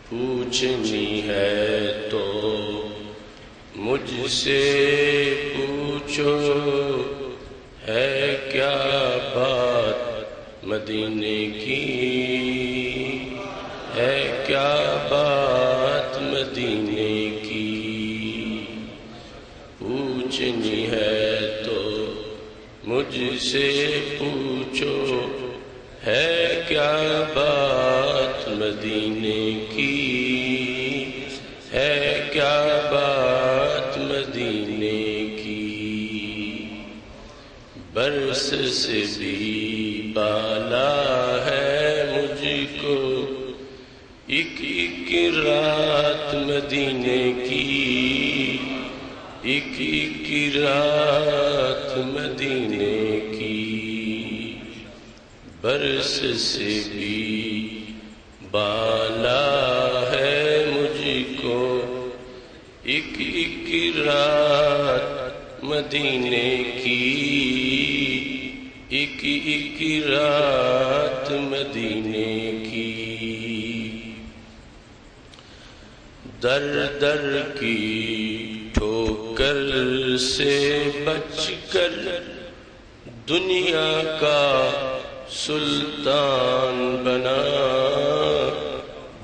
پوچھنی ہے تو مجھ سے پوچھو، ہے کیا بات مدینے کی، ہے کیا بات مدینے کی۔ پوچھنی ہے تو مجھ سے پوچھو، ہے کیا بات مدینے کی، ہے کیا بات مدینے کی۔ برس سے بھی بالا ہے مجھ کو ایک ایک رات مدینے کی، ایک ایک رات مدینے کی۔ برس سے بھی بالا ہے مجھ کو ایک ایک رات مدینے کی، ایک ایک رات مدینے کی۔ در در کی ٹھوکر سے بچ کر دنیا کا سلطان بنا،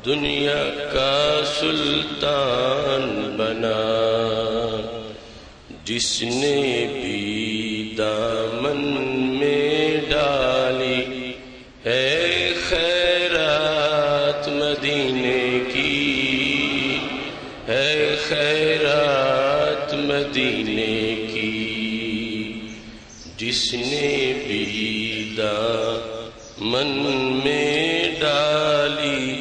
دنیا کا سلطان بنا۔ جس نے بھی دامن میں ڈالی ہے خیرات مدینے کی، ہے خیرات مدینے کی۔ جس نے بھی دامن میں ڈالی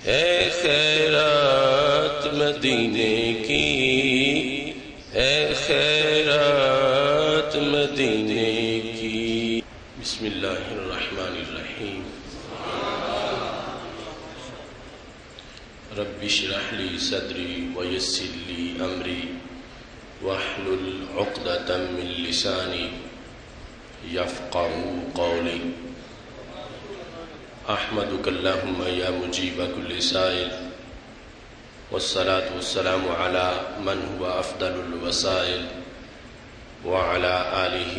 ہے خیرات مدینے کی، ہے خیرات مدینے کی۔ بسم اللہ الرحمن الرحیم۔ رب اشرح لی صدری ویسر لی امری واحلل عقدۃ من لسانی یفقہوا قولی۔ احمدک اللہم یا مجیب کل سائل، والصلاة والسلام علی من هو افضل الوسائل، وعلى آلہ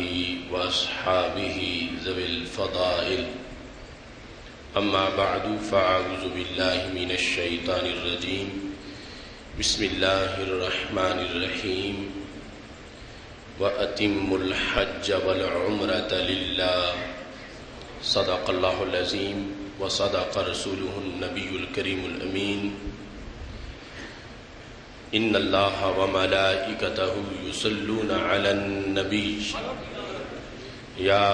واصحابہ ذوی الفضائل۔ اما بعد فاعوذ باللہ من الشیطان الرجیم، بسم اللہ الرحمن الرحیم۔ وَأَتِمُّ الْحَجَّ وَالْعُمْرَةَ لِلَّهِ صدق اللہ العظیم وصدق رسولہ النبی الکریم الامین۔ ان اللہ وملائکتہ یصلون علی النبی یا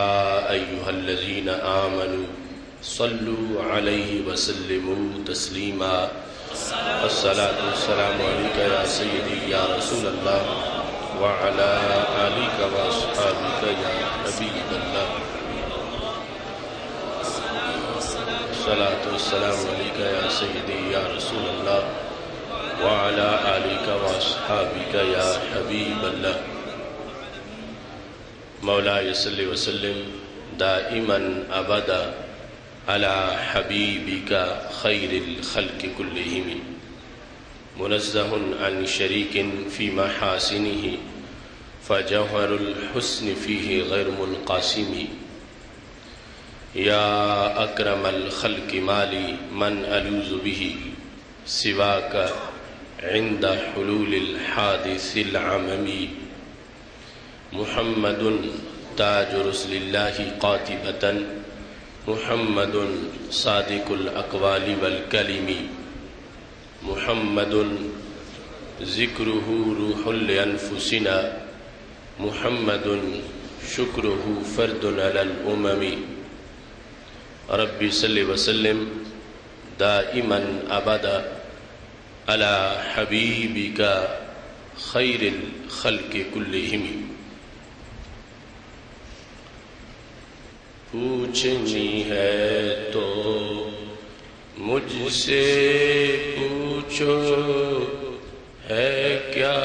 ایہا الذین آمنوا صلوا علیہ وسلموا تسلیما۔ الصلاة والسلام علیک یا سیدی یا رسول اللہ وعلی آلک واصحابک یا حبیب اللہ۔ الصلاة والسلام علیک یا سیدی یا رسول اللہ وعلی آلک واصحابک یا حبیب اللہ۔ مولاي صل وسلم دائما ابدا على حبيبك خير الخلق كلهم، منزه عن شريك في محاسنه فجوهر الحسن فيه غير منقسم۔ يا أكرم الخلق مالي من ألوذ به سواك عند حلول الحادث العممي۔ محمد تاج رسل اللہ قاطبة، محمد صادق الاقوال والکلم، محمد ذکرہ روح لانفسنا، محمد شکرہ فرد علی الامم۔ رب صل وسلم دائما ابدا علی حبیبک خیر الخلق کلہم۔ پوچھنی ہے تو مجھ سے پوچھو، ہے کیا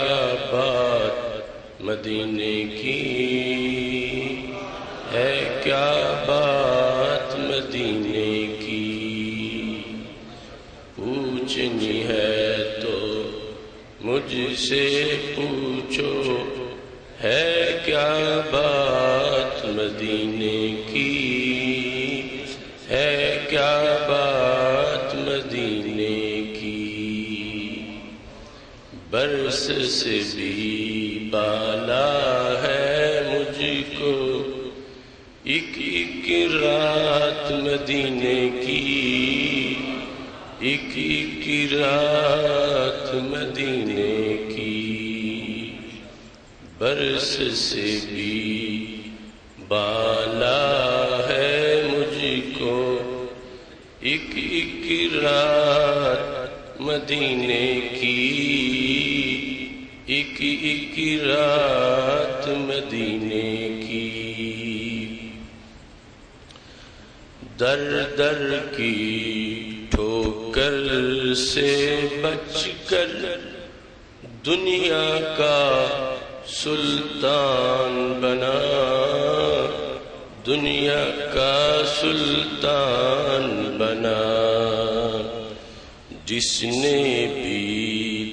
بات مدینے کی، ہے کیا بات مدینے کی۔ پوچھنی ہے تو مجھ سے پوچھو، ہے کیا بات مدینے کی، ہے کیا بات مدینے کی، برس سے بھی بالا ہے مجھ کو ایک ایک رات مدینے کی، ایک ایک رات مدینے کی، برس سے بھی بالا ہے مجھ کو ایک ایک رات مدینے کی، ایک ایک رات مدینے کی، در در کی ٹھوکر سے بچ کر دنیا کا سلطان بنا، دنیا کا سلطان بنا، جس نے بھی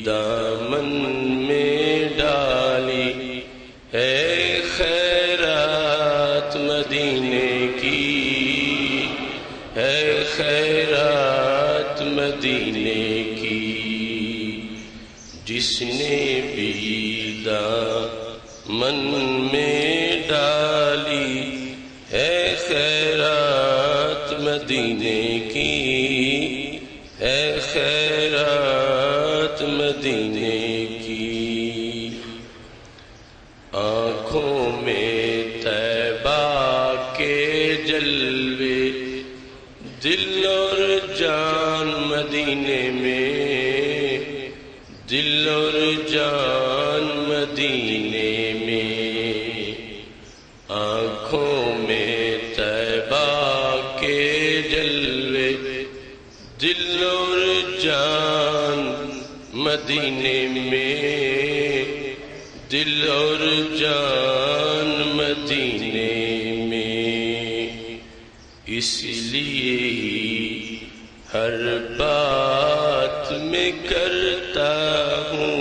دامن میں ڈالی ہے خیرات مدینے کی، ہے خیرات مدینے کی، جس نے بھی دامن میں ڈالی ہے خیرات مدینے کی، ہے خیرات مدینے کی، آنکھوں میں طیبہ کے جلوے، دل اور جان مدینے میں، دل اور جان مدینے میں، آنکھوں میں طیبہ کے جلوے، دل اور جان مدینے میں، دل اور جان مدینے میں، اس لیے ہی ہر بات میں کرتا ہوں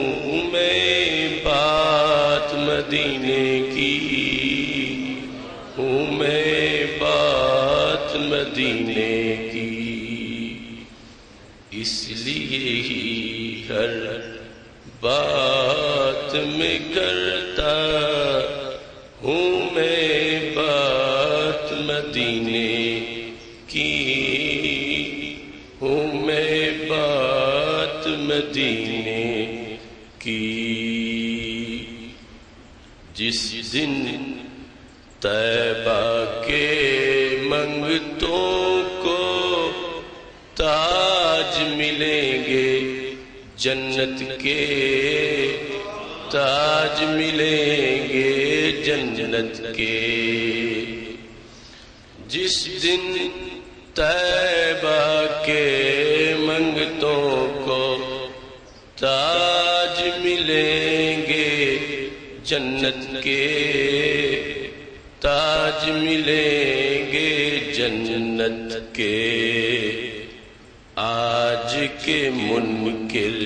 میں بات مدینے کی، ہوں میں بات مدینے کی، اس لیے ہی ہر بات میں کرتا ہوں میں بات مدینے کی، ہوں میں بات مدینے کی، جس دن طیبہ کے منگتوں کو تاج ملیں گے جنت کے، تاج ملیں گے جنت کے، جس دن طیبہ کے منگتوں کو تاج ملیں گے جنت کے، تاج ملیں گے جنت کے، آج کے منکر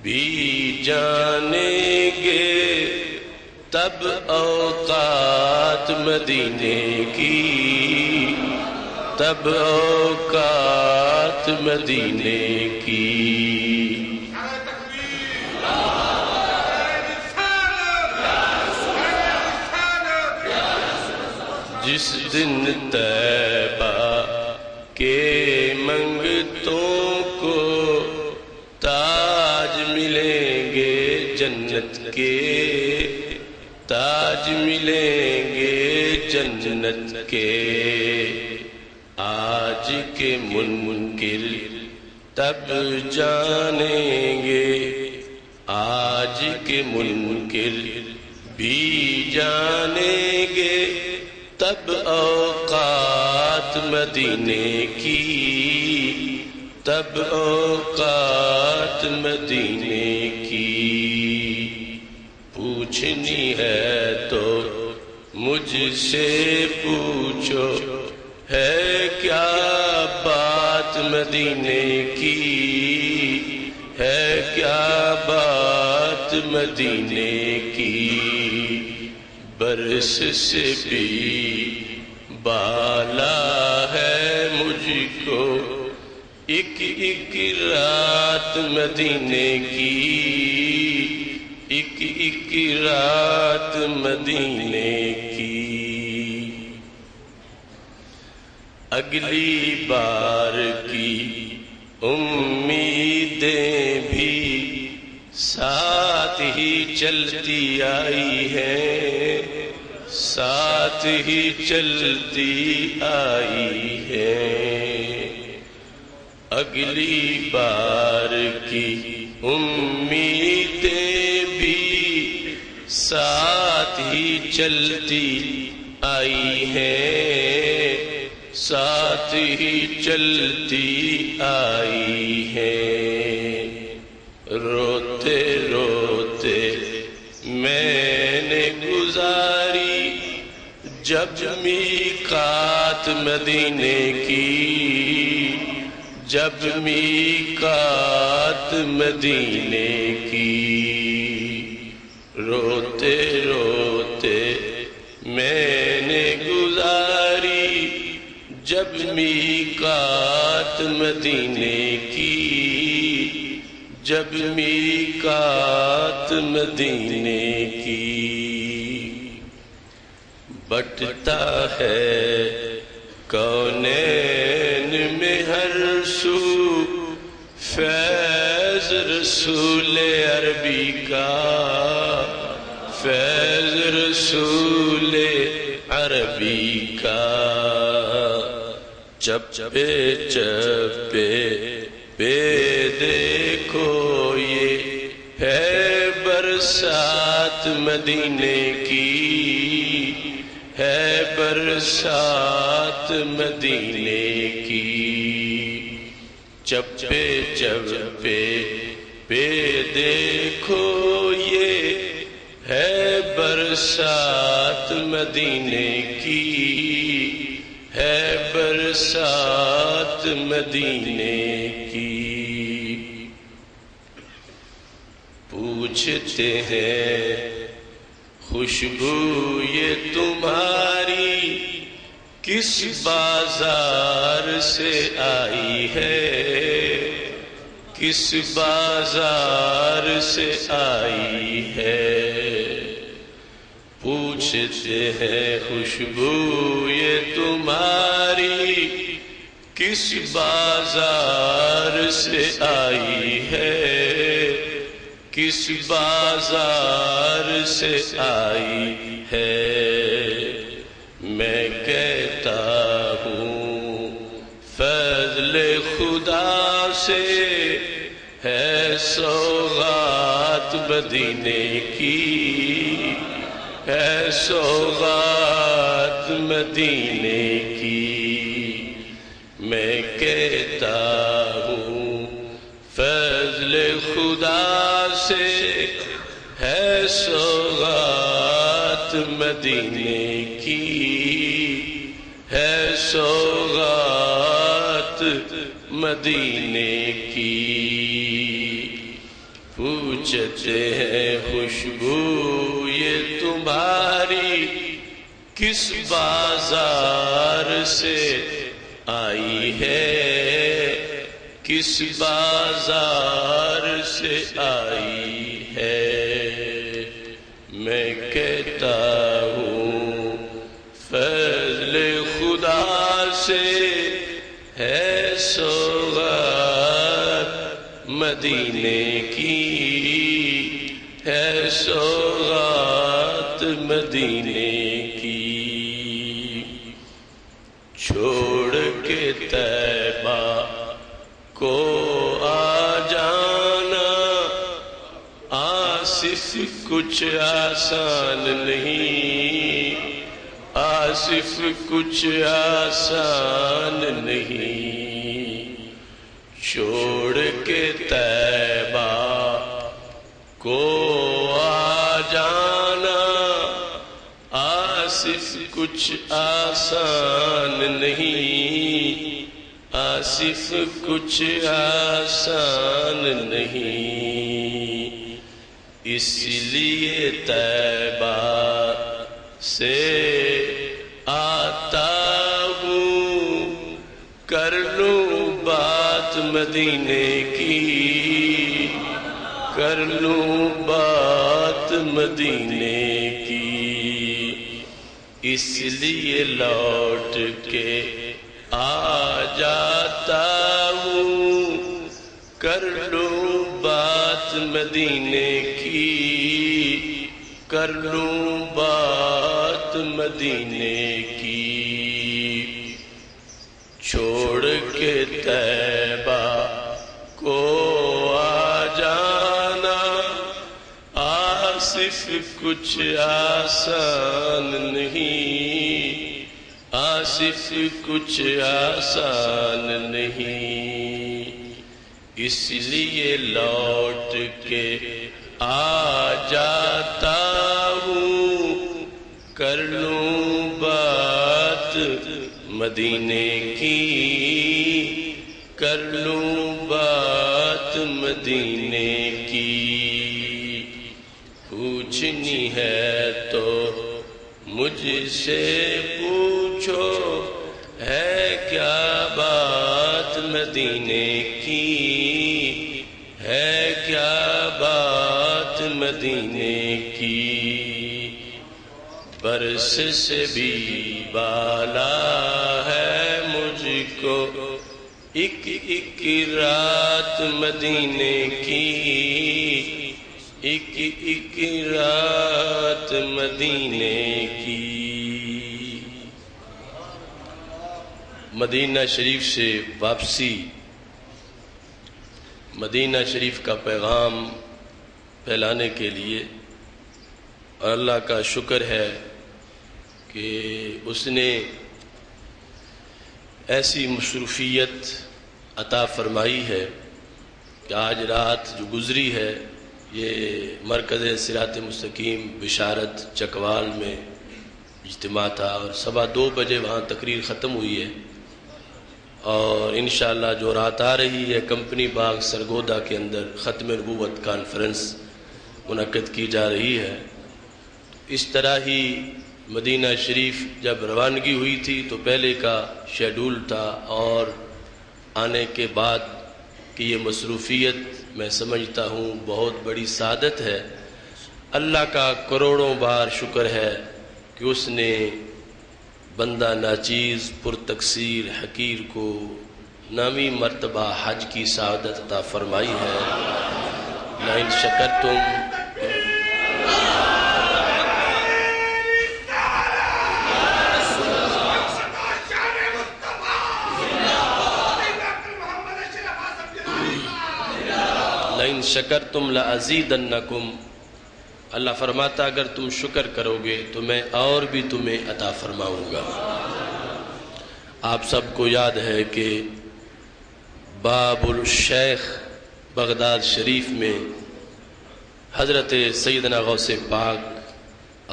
بھی جانیں گے تب اوقات مدینے کی، تب اوقات مدینے کی، جس دن طیبہ کے منگتوں کو تاج ملیں گے جنت کے، تاج ملیں گے جنت کے، آج کے منکر تب جانیں گے، آج کے منکر بھی جانیں گے تب اوقات مدینے کی، تب اوقات مدینے کی، پوچھنی ہے تو مجھ سے پوچھو، ہے کیا بات مدینے کی، کیا بات مدینے کی، برس سے بھی بالا ہے مجھ کو ایک ایک رات مدینے کی، ایک ایک رات مدینے کی۔ اگلی بار کی امیدیں بھی ساتھ ہی چلتی آئی ہیں، ساتھ ہی چلتی آئی ہیں۔ اگلی بار کی امیدیں بھی ساتھ ہی چلتی آئی ہیں، ساتھ ہی چلتی آئی ہے۔ روتے روتے میں نے گزاری جب میقات مدینے کی، جب میقات مدینے کی۔ روتے روتے میں نے گزاری جب میقات مدینے کی، جب میقات مدینے کی۔ بٹتا ہے کونین میں ہر سو فیض رسول عربی کا، فیض رسول عربی کا۔ چپے چپے پہ دیکھو یہ ہے برسات مدینے کی، ہے برسات مدینے کی۔ چپے چپے پہ دیکھو یہ ہے برسات مدینے کی، ہے برسات مدینے کی۔ پوچھتے ہیں خوشبو یہ تمہاری کس بازار سے آئی ہے، کس بازار سے آئی ہے۔ پوچھتے ہیں خوشبو یہ تمہاری کس بازار سے آئی ہے، کس بازار سے آئی ہے۔ میں کہتا ہوں فضل خدا سے ہے سوغات مدینے کی، ہے سوغات مدینے کی۔ میں کہتا ہوں فضل خدا سے ہے سوغات مدینے کی، ہے سوغات مدینے کی۔ پوچھتے ہیں خوشبو یہ تمہاری کس بازار سے آئی ہے، کس بازار سے آئی ہے۔ میں کہتا ہوں فضل خدا سے ہے سوغات مدینے کی، ہے سوغات مدینے کی۔ چھوڑ کے طیبہ کو آ جانا آصف کچھ آسان نہیں، آصف کچھ آسان نہیں۔ چھوڑ کے طیبہ کو آ جانا آصف کچھ آسان نہیں، آصف کچھ آسان نہیں، اس لیے طیبہ سے آتا ہوں، کر لوں بات مدینے کی، کر لوں بات مدینے کی، اس لیے لوٹ کے آ جاتا ہوں، کر لوں بات مدینے کی، کر لوں بات مدینے کی، چھوڑ کے طیبہ کو آ جانا آصف کچھ آسان نہیں، آصف کچھ آسان نہیں، اس لیے لوٹ کے آ جاتا ہوں، کر لوں بات مدینے کی، کر لوں بات مدینے کی، پوچھنی ہے تو مجھ سے پوچھو، ہے کیا بات مدینے کی، ہے کیا بات مدینے کی، برس سے بھی بالا ہے مجھ کو ایک ایک رات مدینے کی، ایک ایک رات مدینے کی۔ مدینہ شریف سے واپسی، مدینہ شریف کا پیغام پھیلانے کے لیے، اور اللہ کا شکر ہے کہ اس نے ایسی مصروفیت عطا فرمائی ہے کہ آج رات جو گزری ہے یہ مرکز صراط مستقیم بشارت چکوال میں اجتماع تھا، اور 2:15 بجے وہاں تقریر ختم ہوئی ہے، اور انشاءاللہ جو رات آ رہی ہے کمپنی باغ سرگودا کے اندر ختم نبوت کانفرنس منعقد کی جا رہی ہے۔ اس طرح ہی مدینہ شریف جب روانگی ہوئی تھی تو پہلے کا شیڈول تھا، اور آنے کے بعد کی یہ مصروفیت میں سمجھتا ہوں بہت بڑی سعادت ہے۔ اللہ کا کروڑوں بار شکر ہے کہ اس نے بندہ ناچیز پر تقصیر حقیر کو نامی مرتبہ حج کی سعادت عطا فرمائی ہے۔ لئن شکرتم لئن شکرتم لازیدنکم، اللہ فرماتا اگر تم شکر کرو گے تو میں اور بھی تمہیں عطا فرماؤں گا۔ آپ سب کو یاد ہے کہ باب الشیخ بغداد شریف میں حضرت سیدنا غوث پاک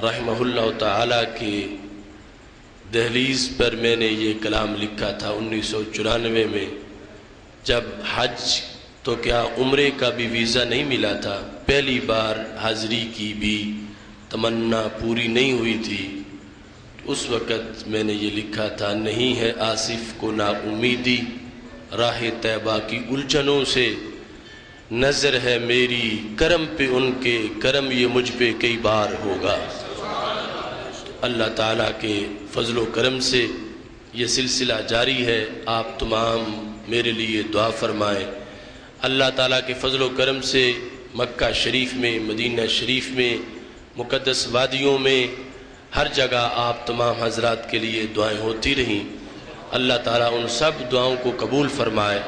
رحمہ اللہ تعالی کی دہلیز پر میں نے یہ کلام لکھا تھا 1994 میں، جب حج تو کیا عمرے کا بھی ویزا نہیں ملا تھا، پہلی بار حاضری کی بھی تمنا پوری نہیں ہوئی تھی، اس وقت میں نے یہ لکھا تھا، نہیں ہے آصف کو نا امیدی راہ طیبہ کی الجھنوں سے، نظر ہے میری کرم پہ ان کے، کرم یہ مجھ پہ کئی بار ہوگا۔ اللہ تعالیٰ کے فضل و کرم سے یہ سلسلہ جاری ہے، آپ تمام میرے لیے دعا فرمائیں۔ اللہ تعالیٰ کے فضل و کرم سے مکہ شریف میں، مدینہ شریف میں، مقدس وادیوں میں، ہر جگہ آپ تمام حضرات کے لیے دعائیں ہوتی رہیں۔ اللہ تعالیٰ ان سب دعاؤں کو قبول فرمائے،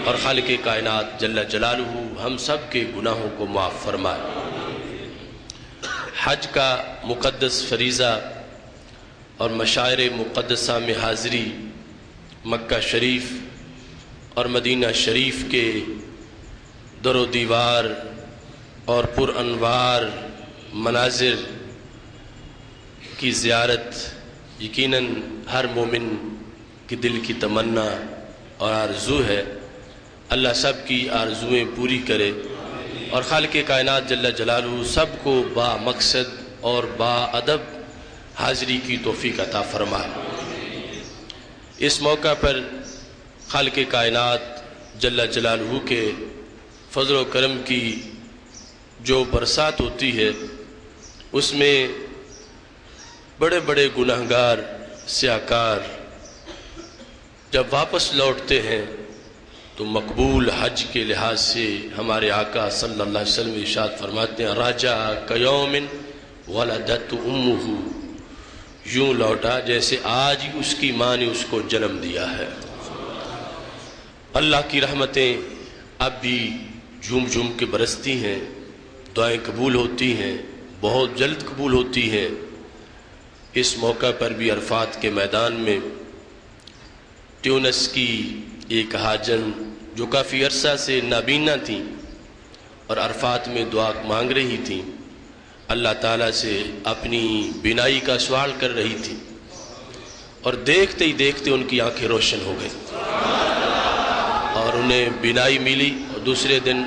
اور خالق کائنات جل جلالہ ہم سب کے گناہوں کو معاف فرمائے۔ حج کا مقدس فریضہ اور مشاعر مقدسہ میں حاضری مکہ شریف اور مدینہ شریف کے در و دیوار اور پر انوار مناظر کی زیارت یقیناً ہر مومن کی دل کی تمنا اور آرزو ہے، اللہ سب کی آرزویں پوری کرے اور خالق کائنات جل جلالہ سب کو با مقصد اور با ادب حاضری کی توفیق عطا فرمائے۔ اس موقع پر خالق کائنات جل جلالہ کے فضل و کرم کی جو برسات ہوتی ہے اس میں بڑے بڑے گناہگار سیاکار جب واپس لوٹتے ہیں تو مقبول حج کے لحاظ سے ہمارے آقا صلی اللہ علیہ وسلم ارشاد فرماتے ہیں راجع کیوم ولدت امہ، یوں لوٹا جیسے آج ہی اس کی ماں نے اس کو جنم دیا ہے۔ اللہ کی رحمتیں اب بھی جھوم جھوم کے برستی ہیں، دعائیں قبول ہوتی ہیں، بہت جلد قبول ہوتی ہیں۔ اس موقع پر بھی عرفات کے میدان میں ٹیونس کی ایک حاجن جو کافی عرصہ سے نابینا تھیں اور عرفات میں دعا مانگ رہی تھیں، اللہ تعالیٰ سے اپنی بینائی کا سوال کر رہی تھی اور دیکھتے ہی دیکھتے ان کی آنکھیں روشن ہو گئیں اور انہیں بینائی ملی۔ اور دوسرے دن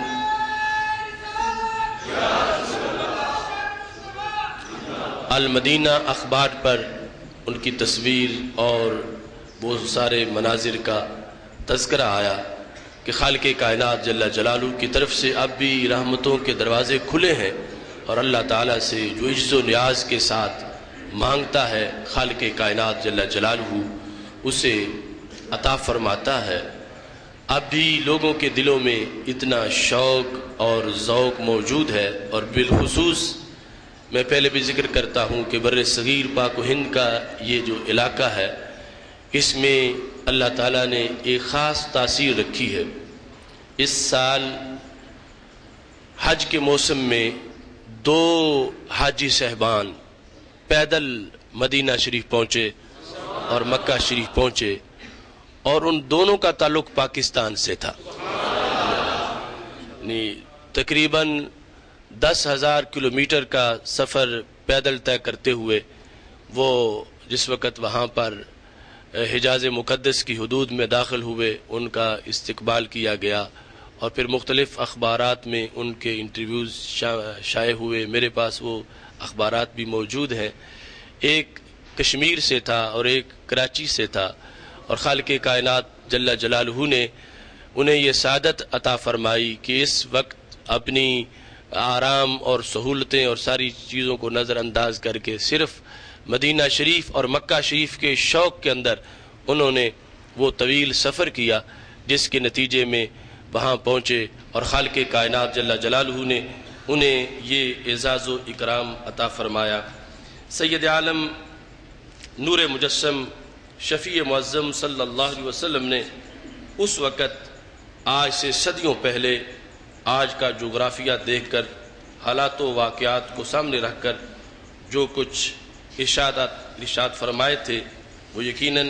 المدینہ اخبار پر ان کی تصویر اور وہ سارے مناظر کا تذکرہ آیا کہ خالق کائنات جل جلالہ کی طرف سے اب بھی رحمتوں کے دروازے کھلے ہیں اور اللہ تعالیٰ سے جو عجز و نیاز کے ساتھ مانگتا ہے خالق کائنات جل جلالہ اسے عطا فرماتا ہے۔ اب بھی لوگوں کے دلوں میں اتنا شوق اور ذوق موجود ہے، اور بالخصوص میں پہلے بھی ذکر کرتا ہوں کہ بر صغیر پاک و ہند کا یہ جو علاقہ ہے اس میں اللہ تعالیٰ نے ایک خاص تاثیر رکھی ہے۔ اس سال حج کے موسم میں 2 حاجی صاحبان پیدل مدینہ شریف پہنچے اور مکہ شریف پہنچے، اور ان دونوں کا تعلق پاکستان سے تھا۔ یعنی تقریباً 10,000 کلومیٹر کا سفر پیدل طے کرتے ہوئے وہ جس وقت وہاں پر حجاز مقدس کی حدود میں داخل ہوئے ان کا استقبال کیا گیا، اور پھر مختلف اخبارات میں ان کے انٹرویوز شائع ہوئے۔ میرے پاس وہ اخبارات بھی موجود ہیں۔ ایک کشمیر سے تھا اور ایک کراچی سے تھا، اور خالق کائنات جل جلالہ نے انہیں یہ سعادت عطا فرمائی کہ اس وقت اپنی آرام اور سہولتیں اور ساری چیزوں کو نظر انداز کر کے صرف مدینہ شریف اور مکہ شریف کے شوق کے اندر انہوں نے وہ طویل سفر کیا، جس کے نتیجے میں وہاں پہنچے اور خالق کائنات جل جلالہ نے انہیں یہ اعزاز و اکرام عطا فرمایا۔ سید عالم نور مجسم شفیع معظم صلی اللہ علیہ وسلم نے اس وقت آج سے صدیوں پہلے آج کا جغرافیہ دیکھ کر حالات و واقعات کو سامنے رکھ کر جو کچھ ارشاد فرمائے تھے وہ یقیناً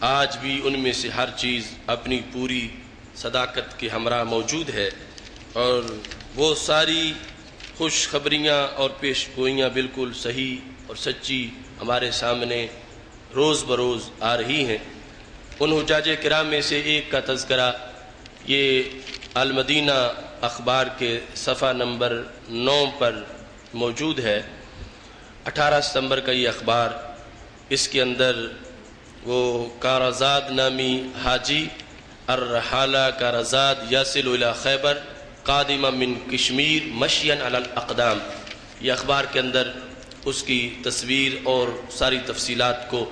آج بھی ان میں سے ہر چیز اپنی پوری صداقت کے ہمراہ موجود ہے، اور وہ ساری خوشخبریاں اور پیش گوئیاں بالکل صحیح اور سچی ہمارے سامنے روز بروز آ رہی ہیں۔ ان حجاج کرام میں سے ایک کا تذکرہ یہ المدینہ اخبار کے صفحہ نمبر 9 پر موجود ہے۔ 18 ستمبر کا یہ اخبار، اس کے اندر وہ کارزاد نامی حاجی الرحالہ کارزاد یاسل الی خیبر قادمہ من کشمیر مشین علی الاقدام، یہ اخبار کے اندر اس کی تصویر اور ساری تفصیلات کو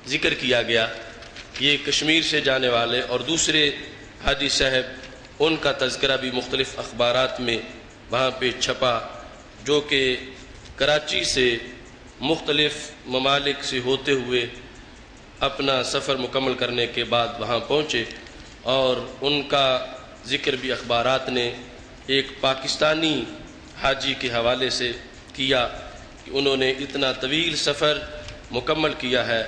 ذکر کیا گیا۔ یہ کشمیر سے جانے والے اور دوسرے حاجی صاحب ان کا تذکرہ بھی مختلف اخبارات میں وہاں پہ چھپا، جو کہ کراچی سے مختلف ممالک سے ہوتے ہوئے اپنا سفر مکمل کرنے کے بعد وہاں پہنچے، اور ان کا ذکر بھی اخبارات نے ایک پاکستانی حاجی کے حوالے سے کیا کہ انہوں نے اتنا طویل سفر مکمل کیا ہے،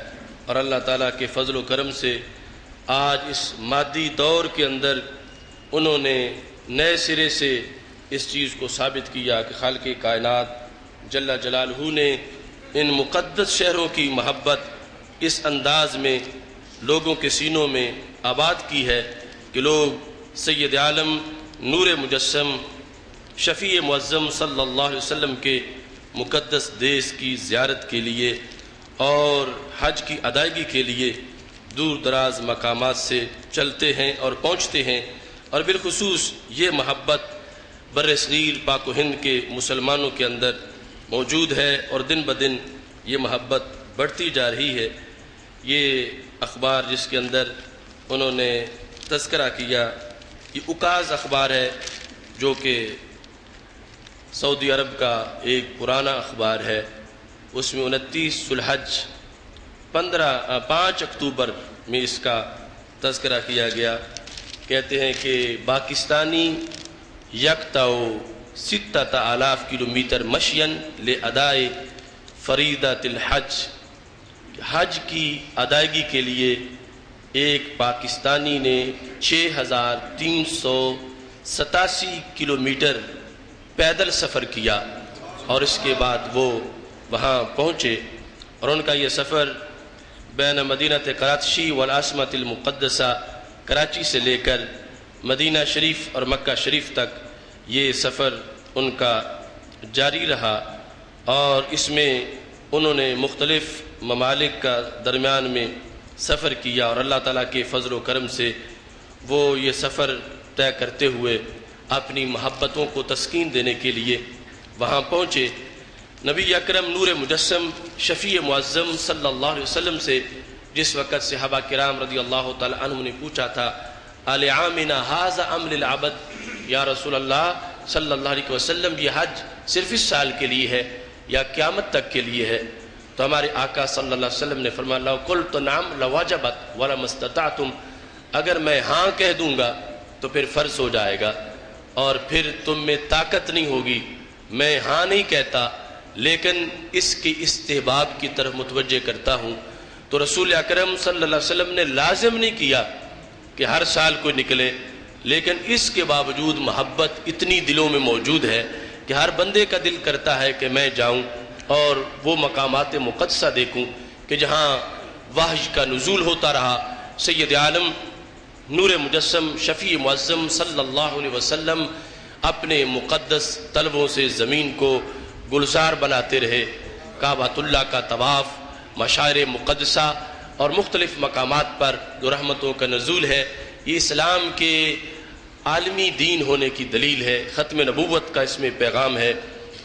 اور اللہ تعالیٰ کے فضل و کرم سے آج اس مادی دور کے اندر انہوں نے نئے سرے سے اس چیز کو ثابت کیا کہ خالق کائنات جل جلالہ نے ان مقدس شہروں کی محبت اس انداز میں لوگوں کے سینوں میں آباد کی ہے کہ لوگ سید عالم نور مجسم شفیع معظم صلی اللہ علیہ وسلم کے مقدس دیس کی زیارت کے لیے اور حج کی ادائیگی کے لیے دور دراز مقامات سے چلتے ہیں اور پہنچتے ہیں، اور بالخصوص یہ محبت بر صغیر پاک و ہند کے مسلمانوں کے اندر موجود ہے اور دن بدن یہ محبت بڑھتی جا رہی ہے۔ یہ اخبار جس کے اندر انہوں نے تذکرہ کیا یہ اکاز اخبار ہے، جو کہ سعودی عرب کا ایک پرانا اخبار ہے۔ اس میں 29 ذوالحج 5 اکتوبر میں اس کا تذکرہ کیا گیا۔ کہتے ہیں کہ پاکستانی یکتا 6000 کلومیٹر مشین لادائے فریضۃ الحج، حج کی ادائیگی کے لیے ایک پاکستانی نے 6387 کلومیٹر پیدل سفر کیا، اور اس کے بعد وہ وہاں پہنچے، اور ان کا یہ سفر بین مدینہ کراچی والعاصمۃ المقدسہ کراچی سے لے کر مدینہ شریف اور مکہ شریف تک یہ سفر ان کا جاری رہا، اور اس میں انہوں نے مختلف ممالک کا درمیان میں سفر کیا، اور اللہ تعالیٰ کے فضل و کرم سے وہ یہ سفر طے کرتے ہوئے اپنی محبتوں کو تسکین دینے کے لیے وہاں پہنچے۔ نبی اکرم نور مجسم شفیع معظم صلی اللہ علیہ وسلم سے جس وقت صحابہ کرام رضی اللہ تعالی عنہم نے پوچھا تھا العامنا ھذا ام للعبد، یا رسول اللہ صلی اللہ علیہ وسلم یہ حج صرف اس سال کے لیے ہے یا قیامت تک کے لیے ہے؟ تو ہمارے آقا صلی اللہ علیہ وسلم نے فرمایا لو قلت نعم لوجبت ولما استطعتم، اگر میں ہاں کہہ دوں گا تو پھر فرض ہو جائے گا اور پھر تم میں طاقت نہیں ہوگی۔ میں ہاں نہیں کہتا لیکن اس کی استحباب کی طرف متوجہ کرتا ہوں۔ تو رسول اکرم صلی اللہ علیہ وسلم نے لازم نہیں کیا کہ ہر سال کوئی نکلے، لیکن اس کے باوجود محبت اتنی دلوں میں موجود ہے کہ ہر بندے کا دل کرتا ہے کہ میں جاؤں اور وہ مقامات مقدسہ دیکھوں کہ جہاں وحی کا نزول ہوتا رہا۔ سید عالم نور مجسم شفیع معظم صلی اللہ علیہ وسلم اپنے مقدس طلبوں سے زمین کو گلزار بناتے رہے، کعبۃ اللہ کا طواف، مشاعر مقدسہ اور مختلف مقامات پر جو رحمتوں کا نزول ہے، یہ اسلام کے عالمی دین ہونے کی دلیل ہے، ختم نبوت کا اس میں پیغام ہے،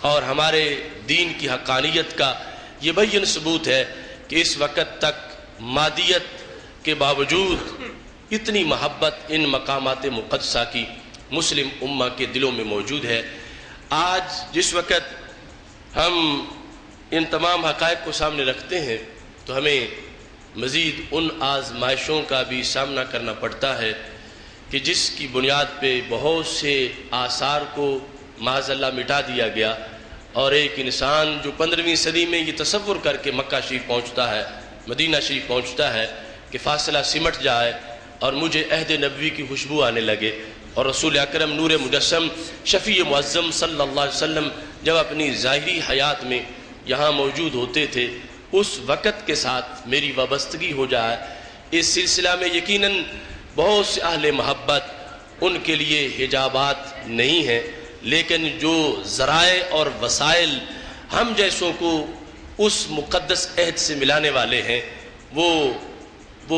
اور ہمارے دین کی حقانیت کا یہ بین ثبوت ہے کہ اس وقت تک مادیت کے باوجود اتنی محبت ان مقامات مقدسہ کی مسلم امہ کے دلوں میں موجود ہے۔ آج جس وقت ہم ان تمام حقائق کو سامنے رکھتے ہیں تو ہمیں مزید ان آزمائشوں کا بھی سامنا کرنا پڑتا ہے کہ جس کی بنیاد پہ بہت سے آثار کو معاذ اللہ مٹا دیا گیا، اور ایک انسان جو 15ویں صدی میں یہ تصور کر کے مکہ شریف پہنچتا ہے، مدینہ شریف پہنچتا ہے کہ فاصلہ سمٹ جائے اور مجھے عہد نبوی کی خوشبو آنے لگے، اور رسول اکرم نور مجسم شفیع معظم صلی اللہ علیہ وسلم جب اپنی ظاہری حیات میں یہاں موجود ہوتے تھے اس وقت کے ساتھ میری وابستگی ہو جائے۔ اس سلسلہ میں یقیناً بہت سے اہل محبت ان کے لیے حجابات نہیں ہیں، لیکن جو ذرائع اور وسائل ہم جیسوں کو اس مقدس عہد سے ملانے والے ہیں وہ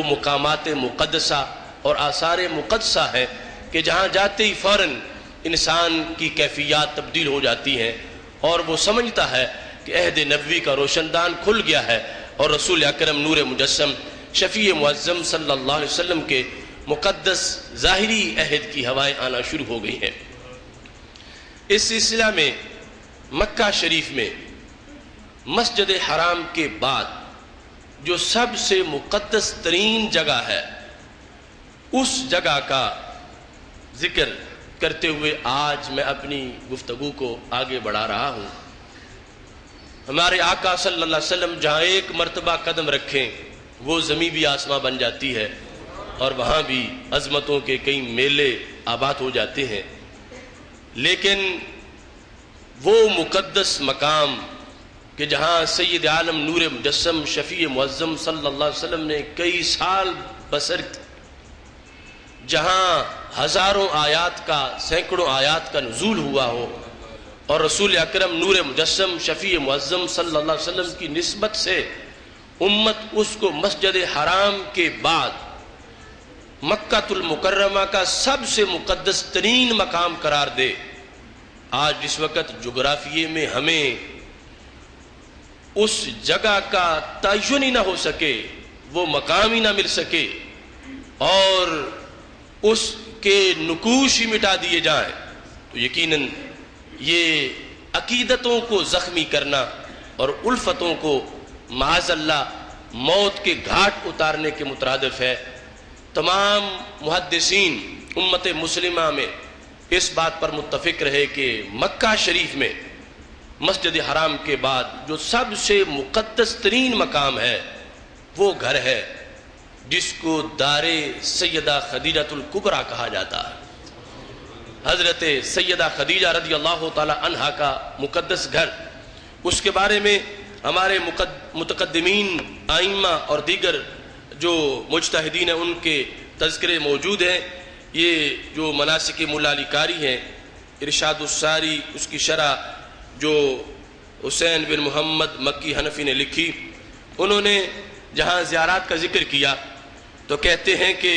مقامات مقدسہ اور آثار مقدسہ ہیں کہ جہاں جاتے ہی فوراً انسان کی کیفیات تبدیل ہو جاتی ہیں اور وہ سمجھتا ہے کہ عہد نبوی کا روشن دان کھل گیا ہے اور رسول اکرم نور مجسم شفیع معظم صلی اللہ علیہ وسلم کے مقدس ظاہری عہد کی ہوائیں آنا شروع ہو گئی ہیں۔ اس سلسلہ میں مکہ شریف میں مسجد حرام کے بعد جو سب سے مقدس ترین جگہ ہے اس جگہ کا ذکر کرتے ہوئے آج میں اپنی گفتگو کو آگے بڑھا رہا ہوں۔ ہمارے آقا صلی اللہ علیہ وسلم جہاں ایک مرتبہ قدم رکھیں وہ زمین بھی آسماں بن جاتی ہے اور وہاں بھی عظمتوں کے کئی میلے آباد ہو جاتے ہیں، لیکن وہ مقدس مقام کہ جہاں سید عالم نور مجسم شفیع معظم صلی اللہ علیہ وسلم نے کئی سال بسر جہاں ہزاروں آیات کا سینکڑوں آیات کا نزول ہوا ہو اور رسول اکرم نور مجسم شفیع معظم صلی اللہ علیہ وسلم کی نسبت سے امت اس کو مسجد حرام کے بعد مکہ المکرمہ کا سب سے مقدس ترین مقام قرار دے. آج جس وقت جغرافیے میں ہمیں اس جگہ کا تعین ہی نہ ہو سکے، وہ مقام ہی نہ مل سکے اور اس کے نقوش ہی مٹا دیے جائیں، تو یقیناً یہ عقیدتوں کو زخمی کرنا اور الفتوں کو معاذ اللہ موت کے گھاٹ اتارنے کے مترادف ہے. تمام محدثین امت مسلمہ میں اس بات پر متفق رہے کہ مکہ شریف میں مسجد حرام کے بعد جو سب سے مقدس ترین مقام ہے وہ گھر ہے جس کو دار سیدہ خدیجہ الکبریٰ کہا جاتا ہے. حضرت سیدہ خدیجہ رضی اللہ تعالی عنہا کا مقدس گھر، اس کے بارے میں ہمارے متقدمین ائمہ اور دیگر جو مجتہدین ہیں ان کے تذکرے موجود ہیں. یہ جو مناسک مولا علی قاری ہیں، ارشاد الساری اس کی شرح جو حسین بن محمد مکی حنفی نے لکھی، انہوں نے جہاں زیارات کا ذکر کیا تو کہتے ہیں کہ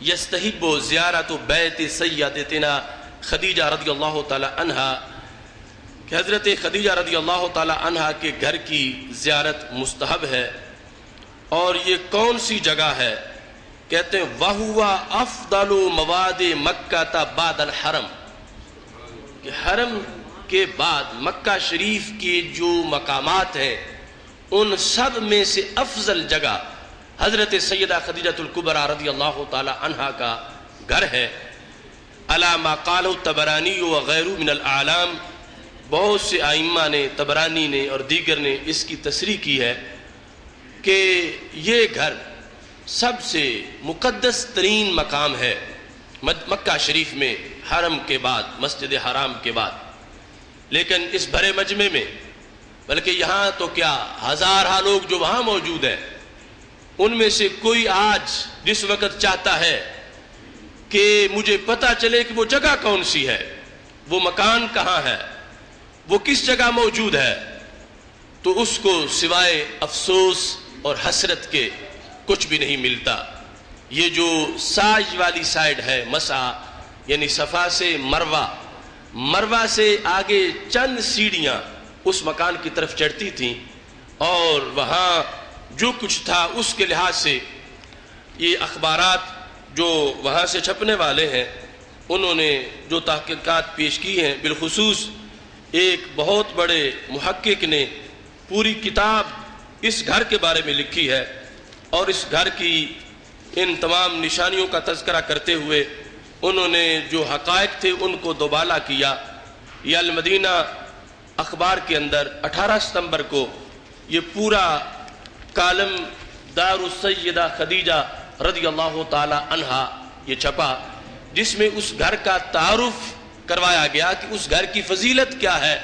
یستحب زیارت بیت سیدتنا خدیجہ رضی اللہ تعالی عنہا، کہ حضرت خدیجہ رضی اللہ تعالی عنہا کے گھر کی زیارت مستحب ہے. اور یہ کون سی جگہ ہے؟ کہتے ہیں وَهُوَ أَفْضَلُ مَوَادِ مَكَّةَ بَعْدَ الْحَرَمِ، کہ حرم کے بعد مکہ شریف کے جو مقامات ہیں ان سب میں سے افضل جگہ حضرت سیدہ خدیجہ الکبریٰ رضی اللہ تعالی عنہا کا گھر ہے. علی ما قالہ الطبرانی وغیرہ من الاعلام، بہت سے ائمہ نے، طبرانی نے اور دیگر نے اس کی تصریح کی ہے کہ یہ گھر سب سے مقدس ترین مقام ہے مکہ شریف میں حرم کے بعد، مسجد حرام کے بعد. لیکن اس بھرے مجمع میں، بلکہ یہاں تو کیا ہزارہ لوگ جو وہاں موجود ہیں، ان میں سے کوئی آج جس وقت چاہتا ہے کہ مجھے پتہ چلے کہ وہ جگہ کون سی ہے، وہ مکان کہاں ہے، وہ کس جگہ موجود ہے، تو اس کو سوائے افسوس اور حسرت کے کچھ بھی نہیں ملتا. یہ جو ساج والی سائیڈ ہے، مسعی یعنی صفا سے مروہ سے آگے چند سیڑھیاں اس مکان کی طرف چڑھتی تھیں، اور وہاں جو کچھ تھا اس کے لحاظ سے یہ اخبارات جو وہاں سے چھپنے والے ہیں انہوں نے جو تحقیقات پیش کی ہیں، بالخصوص ایک بہت بڑے محقق نے پوری کتاب اس گھر کے بارے میں لکھی ہے، اور اس گھر کی ان تمام نشانیوں کا تذکرہ کرتے ہوئے انہوں نے جو حقائق تھے ان کو دوبالا کیا. یہ المدینہ اخبار کے اندر 18 ستمبر کو یہ پورا کالم دار السیدہ خدیجہ رضی اللہ تعالی عنہا یہ چھپا، جس میں اس گھر کا تعارف کروایا گیا کہ اس گھر کی فضیلت کیا ہے،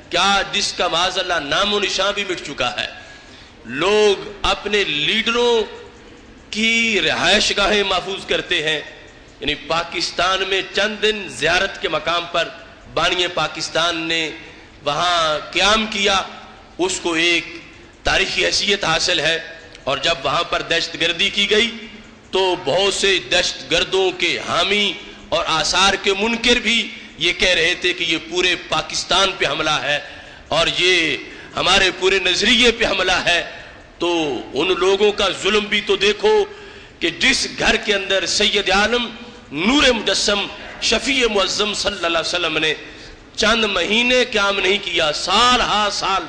کیا جس کا معاذ اللہ نام و نشان بھی مٹ چکا ہے. لوگ اپنے لیڈروں کی رہائش گاہیں محفوظ کرتے ہیں. یعنی پاکستان میں چند دن زیارت کے مقام پر بانی پاکستان نے وہاں قیام کیا، اس کو ایک تاریخی حیثیت حاصل ہے. اور جب وہاں پر دہشت گردی کی گئی تو بہت سے دہشت گردوں کے حامی اور آثار کے منکر بھی یہ کہہ رہے تھے کہ یہ پورے پاکستان پہ حملہ ہے اور یہ ہمارے پورے نظریے پہ حملہ ہے. تو ان لوگوں کا ظلم بھی تو دیکھو کہ جس گھر کے اندر سید عالم نور مجسم شفیع معظم صلی اللہ علیہ وسلم نے چند مہینے قیام نہیں کیا، سال ہا سال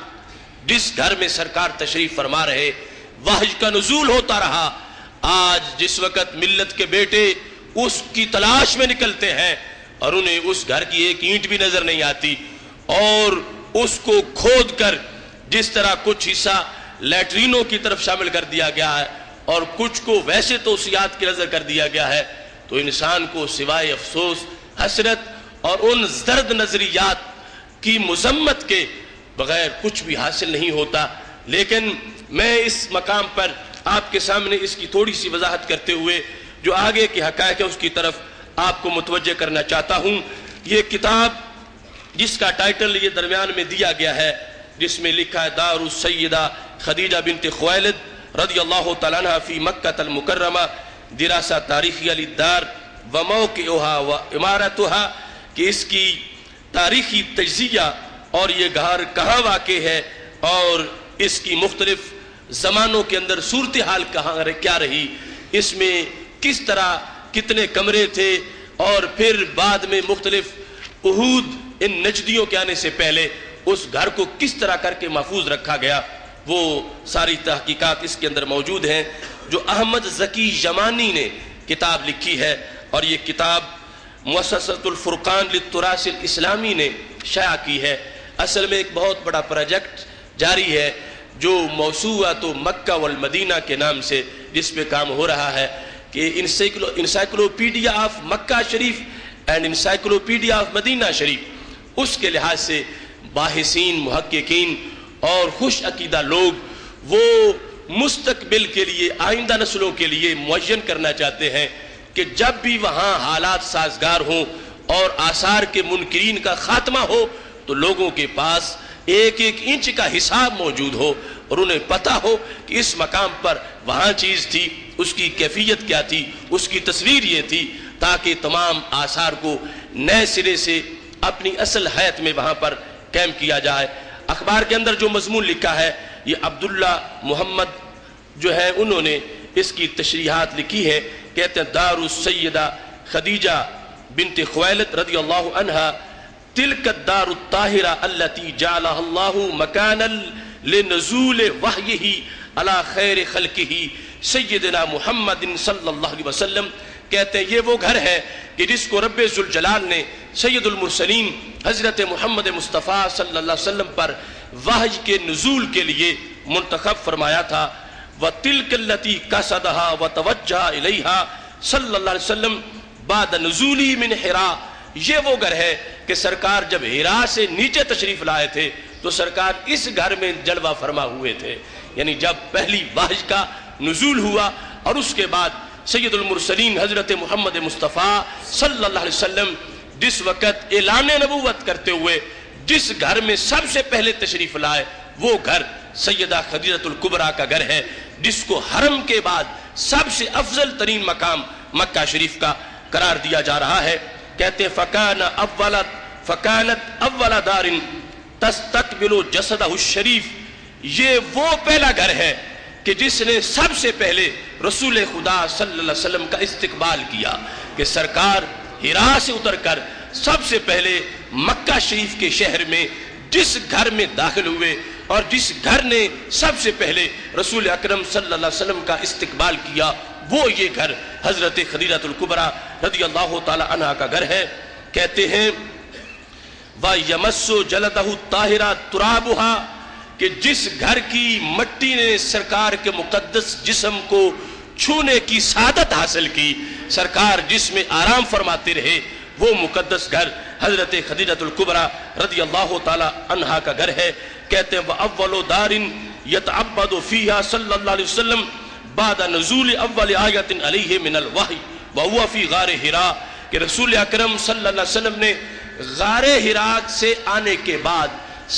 جس گھر میں سرکار تشریف فرما رہے وحی کا نزول ہوتا رہا، آج جس وقت ملت کے بیٹے اس کی تلاش میں نکلتے ہیں اور انہیں اس گھر کی ایک اینٹ بھی نظر نہیں آتی، اور اس کو کھود کر جس طرح کچھ حصہ لیٹرینوں کی طرف شامل کر دیا گیا ہے اور کچھ کو ویسے توسیعات کی نظر کر دیا گیا ہے، تو انسان کو سوائے افسوس، حسرت اور ان زرد نظریات کی مذمت کے بغیر کچھ بھی حاصل نہیں ہوتا. لیکن میں اس مقام پر آپ کے سامنے اس کی تھوڑی سی وضاحت کرتے ہوئے جو آگے کے حقائق ہے اس کی طرف آپ کو متوجہ کرنا چاہتا ہوں۔ یہ کتاب جس کا ٹائٹل یہ درمیان میں دیا گیا ہے، جس میں لکھا ہے دار السیدہ خدیجہ بنت خویلد رضی اللہ تعالیٰ عنہ فی مکہ المکرمہ دراسہ تاریخی للدار وموقعها وعمارتها، کہ اس کی تاریخی تجزیہ اور یہ گھر کہاں واقع ہے اور اس کی مختلف زمانوں کے اندر صورتحال کیا رہی، اس میں کس طرح کتنے کمرے تھے، اور پھر بعد میں مختلف عہود ان نجدیوں کے آنے سے پہلے اس گھر کو کس طرح کر کے محفوظ رکھا گیا، وہ ساری تحقیقات اس کے اندر موجود ہیں جو احمد ذکی یمانی نے کتاب لکھی ہے، اور یہ کتاب مؤسسۃ الفرقان للتراث الاسلامی نے شائع کی ہے۔ اصل میں ایک بہت بڑا پروجیکٹ جاری ہے جو موسوعۃ مکہ والمدینہ کے نام سے جس پہ کام ہو رہا ہے، کہ انسائکلوپیڈیا آف مکہ شریف اینڈ انسائکلوپیڈیا آف مدینہ شریف، اس کے لحاظ سے باحثین، محققین اور خوش عقیدہ لوگ وہ مستقبل کے لیے، آئندہ نسلوں کے لیے معین کرنا چاہتے ہیں کہ جب بھی وہاں حالات سازگار ہوں اور آثار کے منکرین کا خاتمہ ہو تو لوگوں کے پاس ایک ایک انچ کا حساب موجود ہو اور انہیں پتہ ہو کہ اس مقام پر وہاں چیز تھی، اس کی کیفیت کیا تھی، اس کی تصویر یہ تھی، تاکہ تمام آثار کو نئے سرے سے اپنی اصل حیت میں وہاں پر قائم کیا جائے۔ اخبار کے اندر جو مضمون لکھا ہے یہ عبداللہ محمد جو ہے انہوں نے اس کی تشریحات لکھی ہے، کہتے ہیں دار السیدہ خدیجہ بنت خویلد رضی اللہ عنہا تلک الدار الطاہرہ التي جعلها اللہ مکانا لنزول وحیہ علی خیر خلقہ سیدنا محمد صلی اللہ علیہ وسلم، کہتے ہیں یہ وہ گھر ہے کہ جس کو رب ذوالجلال نے سید المرسلین حضرت محمد مصطفیٰ صلی اللہ علیہ وسلم پر وحی کے نزول کے لیے منتخب فرمایا تھا۔ وَتِلْكَ الَّتِي قَصَدَهَا وَتَوَجَّهَ إِلَيْهَا صلی اللہ علیہ وسلم بعد نزولی من حراء، یہ وہ گھر ہے کہ سرکار جب حراء سے نیچے تشریف لائے تھے تو سرکار اس گھر میں جلوہ فرما ہوئے تھے، یعنی جب پہلی وحی کا نزول ہوا اور اس کے بعد سید المرسلین حضرت محمد مصطفیٰ صلی اللہ علیہ وسلم جس وقت اعلان نبوت کرتے ہوئے جس گھر میں سب سے پہلے تشریف لائے وہ گھر سیدہ خدیجہ الکبریٰ کا گھر ہے، جس کو حرم کے بعد سب سے افضل ترین مقام مکہ شریف کا قرار دیا جا رہا ہے۔ کہتے ہیں فکانت اول دار تستقبل جسدہ الشریف، یہ وہ پہلا گھر ہے کہ جس نے سب سے پہلے رسول خدا صلی اللہ علیہ وسلم کا استقبال کیا، کہ سرکار حراء سے اتر کر سب سے پہلے مکہ شریف کے شہر میں جس گھر میں داخل ہوئے اور جس گھر نے سب سے پہلے رسول اکرم صلی اللہ علیہ وسلم کا استقبال کیا وہ یہ گھر حضرت خدیجہ الکبریٰ رضی اللہ تعالی عنہ کا گھر ہے۔ کہتے ہیں وَيَمَسُّ جَلَدَهُ الطَّاهِرَ تُرَابُهَا، کہ جس گھر کی مٹی نے سرکار کے مقدس جسم کو چھونے کی سعادت حاصل کی، سرکار جس میں آرام فرماتے رہے، وہ مقدس گھر حضرت خدیجہ الکبریٰ رضی اللہ تعالی عنہا کا گھر ہے۔ کہتے ہیں وَأَوَّلُ دَارٍ يَتَعَبَّدُ فِيهَا صلی اللہ علیہ وسلم بعد نزول اول آیت علیہ من الوحی وہو فی غار حراء، کہ رسول اکرم صلی اللہ علیہ وسلم نے غار حراء سے آنے کے بعد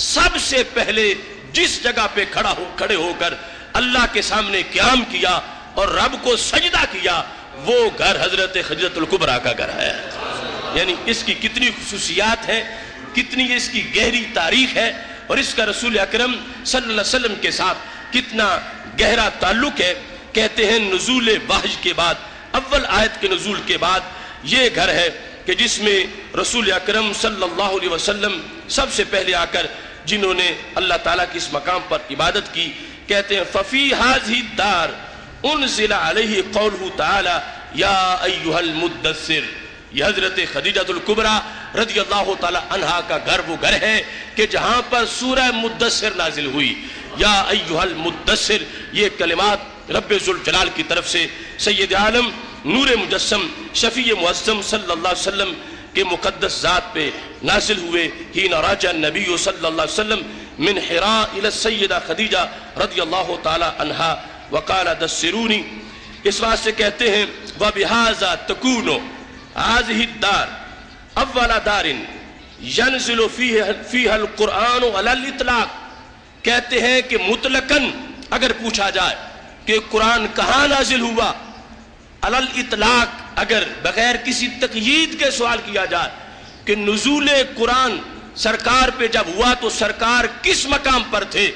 سب سے پہلے جس جگہ پہ کھڑے ہو کر اللہ کے سامنے قیام کیا اور رب کو سجدہ کیا وہ گھر حضرت خدیجہ الکبریٰ کا گھر ہے۔ یعنی اس کی کتنی خصوصیات ہیں، کتنی اس کی گہری تاریخ ہے، اور اس کا رسول اکرم صلی اللہ علیہ وسلم کے ساتھ کتنا گہرا تعلق ہے۔ کہتے ہیں نزول وحی کے بعد، اول آیت کے نزول کے بعد یہ گھر ہے کہ جس میں رسول اکرم صلی اللہ علیہ وسلم سب سے پہلے آ کر جنہوں نے اللہ تعالیٰ کی اس مقام پر عبادت کی۔ کہتے ہیں ففی هذه الدار انزل علیہ قولہ تعالی یا ایھا المدثر، یہ حضرت خدیجہ الکبریٰ رضی اللہ تعالی عنہا کا گھر وہ گھر ہے کہ جہاں پر سورہ مدثر نازل ہوئی۔ یا ایھا المدثر، یہ کلمات رب ذوالجلال کی طرف سے سید عالم نور مجسم شفیع معظم صلی اللہ علیہ وسلم کے مقدس ذات پہ نازل ہوئے۔ حین راجع النبی صلی اللہ علیہ وسلم من حراء الى السیدہ خدیجہ رضی اللہ تعالی عنہا وقال دثرونی، اس واسطے کہتے ہیں وبہذا تکون هذه الدار اول دار ينزل فيها القرآن على الاطلاق. کہتے ہیں کہ مطلقاً اگر پوچھا جائے کہ قرآن کہاں نازل ہوا، علی الاطلاق اگر بغیر کسی تقیید کے سوال کیا جائے کہ نزول قرآن سرکار پہ جب ہوا تو سرکار کس مقام پر تھے،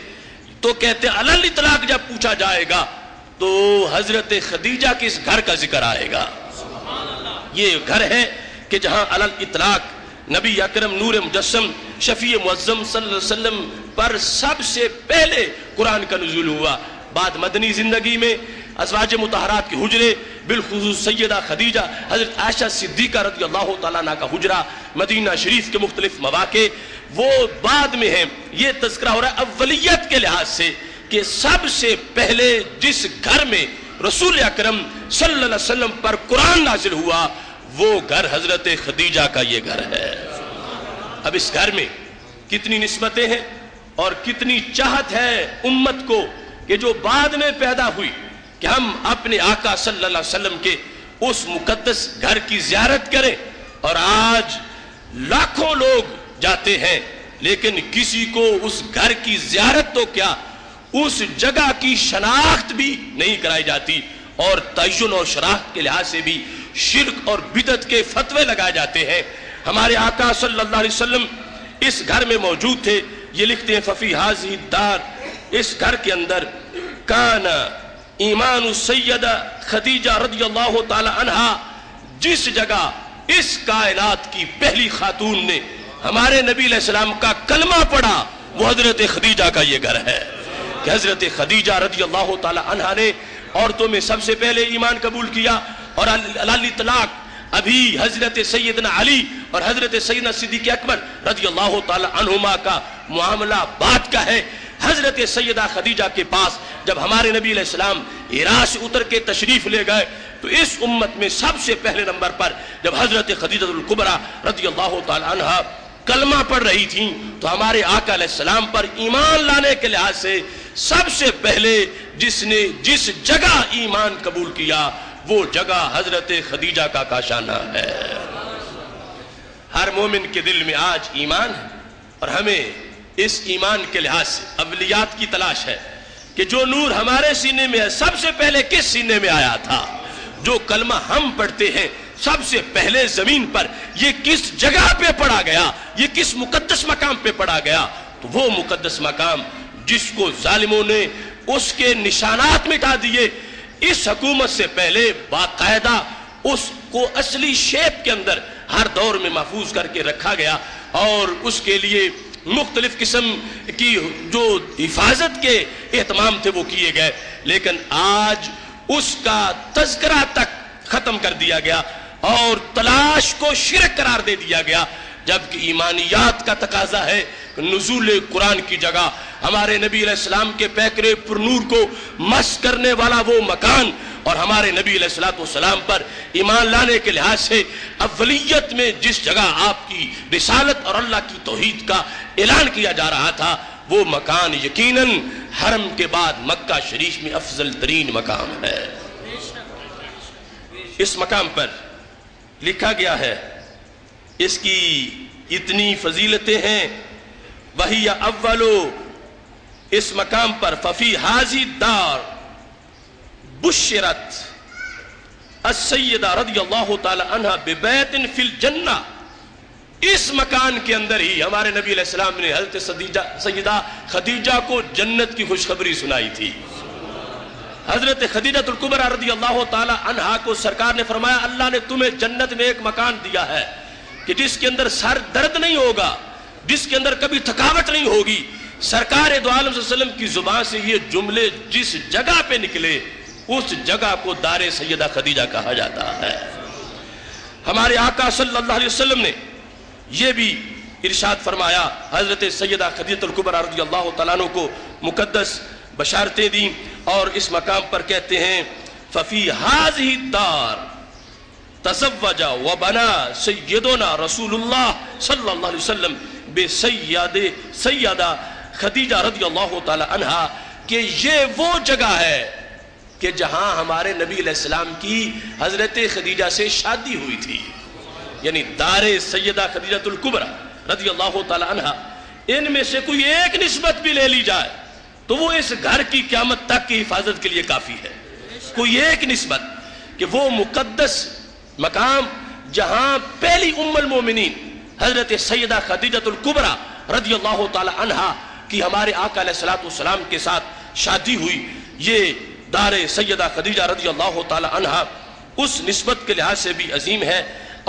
تو کہتے ہیں علی الاطلاق جب پوچھا جائے گا تو حضرت خدیجہ کے اس گھر کا ذکر آئے گا. یہ گھر ہے کہ جہاں علی الاطلاق نبی اکرم نور مجسم شفیع معظم صلی اللہ علیہ وسلم پر سب سے پہلے قرآن کا نزول ہوا. بعد مدنی زندگی میں ازواج مطہرات کے حجرے، بالخصوص سیدہ خدیجہ، حضرت عائشہ صدیقہ رضی اللہ تعالیٰ عنہ کا حجرہ، مدینہ شریف کے مختلف مواقع وہ بعد میں ہیں. یہ تذکرہ ہو رہا ہے اولیت کے لحاظ سے کہ سب سے پہلے جس گھر میں رسول اکرم صلی اللہ علیہ وسلم پر قرآن نازل ہوا وہ گھر حضرت خدیجہ کا یہ گھر ہے. اب اس گھر میں کتنی نسبتیں ہیں اور کتنی چاہت ہے امت کو کہ جو بعد میں پیدا ہوئی کہ ہم اپنے آقا صلی اللہ علیہ وسلم کے اس مقدس گھر کی زیارت کریں. اور آج لاکھوں لوگ جاتے ہیں لیکن کسی کو اس گھر کی زیارت تو کیا اس جگہ کی شناخت بھی نہیں کرائی جاتی، اور تعین اور شناخت کے لحاظ سے بھی شرک اور بدعت کے فتوے لگائے جاتے ہیں. ہمارے آقا صلی اللہ علیہ وسلم اس گھر میں موجود تھے. یہ لکھتے ہیں ففی هذه الدار، اس گھر کے اندر کان ایمان السیدہ خدیجہ رضی اللہ تعالی عنہا، جس جگہ اس کائنات کی پہلی خاتون نے ہمارے نبی علیہ السلام کا کلمہ پڑھا وہ حضرت خدیجہ کا یہ گھر ہے. کہ حضرت خدیجہ رضی اللہ تعالی عنہا نے عورتوں میں سب سے پہلے ایمان قبول کیا. اور علی الاطلاق ابھی حضرت سیدنا علی اور حضرت سیدنا صدیق اکبر رضی اللہ تعالی عنہما کا معاملہ بات کا ہے. حضرت سیدہ خدیجہ کے پاس جب ہمارے نبی علیہ السلام ہرا سے اتر کے تشریف لے گئے تو اس امت میں سب سے پہلے نمبر پر جب حضرت خدیجہ الکبریٰ رضی اللہ تعالی عنہا کلمہ پڑھ رہی تھیں تو ہمارے آقا علیہ السلام پر ایمان لانے کے لحاظ سے سب سے پہلے جس نے جس جگہ ایمان قبول کیا وہ جگہ حضرت خدیجہ کا کاشانہ ہے. ہر مومن کے دل میں آج ایمان ہے اور ہمیں اس ایمان کے لحاظ سے اولیات کی تلاش ہے کہ جو نور ہمارے سینے میں ہے سب سے پہلے کس سینے میں آیا تھا. جو کلمہ ہم پڑھتے ہیں سب سے پہلے زمین پر یہ کس جگہ پہ پڑھا گیا، یہ کس مقدس مقام پہ پڑھا گیا. تو وہ مقدس مقام جس کو ظالموں نے اس کے نشانات مٹا دیے، اس حکومت سے پہلے باقاعدہ اس کو اصلی شیپ کے اندر ہر دور میں محفوظ کر کے رکھا گیا اور اس کے لیے مختلف قسم کی جو حفاظت کے اہتمام تھے وہ کیے گئے. لیکن آج اس کا تذکرہ تک ختم کر دیا گیا اور تلاش کو شرک قرار دے دیا گیا، جبکہ ایمانیات کا تقاضا ہے نزول قرآن کی جگہ ہمارے نبی علیہ السلام کے پیکرے پر نور کو مس کرنے والا وہ مکان اور ہمارے نبی علیہ السلام پر ایمان لانے کے لحاظ سے اولیت میں جس جگہ آپ کی رسالت اور اللہ کی توحید کا اعلان کیا جا رہا تھا وہ مکان یقیناً حرم کے بعد مکہ شریف میں افضل ترین مقام ہے. اس مقام پر لکھا گیا ہے، اس کی اتنی فضیلتیں ہیں. وہی اولو، اس مقام پر ففی هذه الدار بشرت السیدہ رضی اللہ تعالی عنہ ببیت فی الجنہ. اس مکان کے اندر ہی ہمارے نبی علیہ السلام نے حضرت سیدہ خدیجہ کو جنت کی خوشخبری سنائی تھی. حضرت خدیجہ الکبریٰ رضی اللہ تعالی عنہا کو سرکار نے فرمایا اللہ نے تمہیں جنت میں ایک مکان دیا ہے کہ جس کے اندر سر درد نہیں ہوگا، جس کے اندر کبھی تھکاوٹ نہیں ہوگی. سرکار دو عالم صلی اللہ علیہ وسلم کی زبان سے یہ جملے جس جگہ پہ نکلے اس جگہ کو دار سیدہ خدیجہ کہا جاتا ہے. ہمارے آقا صلی اللہ علیہ وسلم نے یہ بھی ارشاد فرمایا، حضرت سیدہ خدیجہ الکبریٰ رضی اللہ تعالیٰ عنہ کو مقدس بشارتیں دیں اور اس مقام پر کہتے ہیں ففی هذه الدار تزوج وبنا سیدنا رسول اللہ صلی اللہ علیہ وسلم سیدہ خدیجہ رضی اللہ تعالی عنہا کہ یہ وہ جگہ ہے کہ جہاں ہمارے نبی علیہ السلام کی حضرت خدیجہ سے شادی ہوئی تھی، یعنی دار سیدہ خدیجہ الکبریٰ رضی اللہ تعالی عنہ، ان میں سے کوئی ایک نسبت بھی لے لی جائے تو وہ اس گھر کی قیامت تک کی حفاظت کے لیے کافی ہے۔ کوئی ایک نسبت کہ وہ مقدس مقام جہاں پہلی ام المومنین حضرت سیدہ خدیجہ الکبریٰ رضی اللہ تعالی عنہ کی ہمارے آقا علیہ السلام کے ساتھ شادی ہوئی، یہ دار سیدہ خدیجہ رضی اللہ تعالی عنہ اس نسبت کے لحاظ سے بھی عظیم ہے۔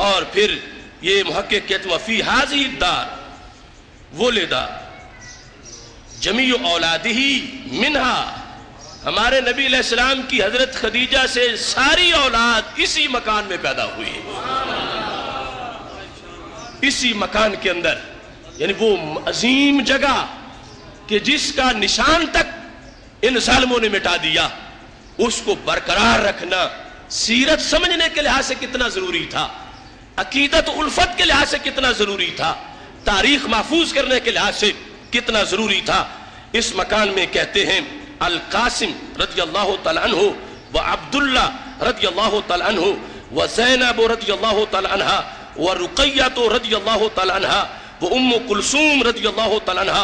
اور پھر یہ محقق کہتے ہیں فی ہذہ الدار ولد جمیع اولادہ منہا، ہمارے نبی علیہ السلام کی حضرت خدیجہ سے ساری اولاد اسی مکان میں پیدا ہوئی، اسی مکان کے اندر، یعنی وہ عظیم جگہ کہ جس کا نشان تک ان ظالموں نے مٹا دیا، اس کو برقرار رکھنا سیرت سمجھنے کے لحاظ سے کتنا ضروری تھا، عقیدت و الفت کے لحاظ سے کتنا ضروری تھا، تاریخ محفوظ کرنے کے لحاظ سے کتنا ضروری تھا۔ اس مکان میں کہتے ہیں القاسم رضی اللہ تعالی عنہ و عبداللہ رضی اللہ تعالی عنہ و زینب رضی اللہ تعالی عنہ و رقیہ رضی اللہ تعالی عنہ و ام کلثوم رضی اللہ تعالی عنہ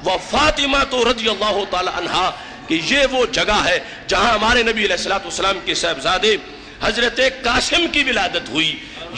و فاطمہ رضی اللہ تعالی عنہ، کہ یہ وہ جگہ ہے جہاں ہمارے نبی علیہ السلام کے صاحبزادے حضرت قاسم کی ولادت ہوئی،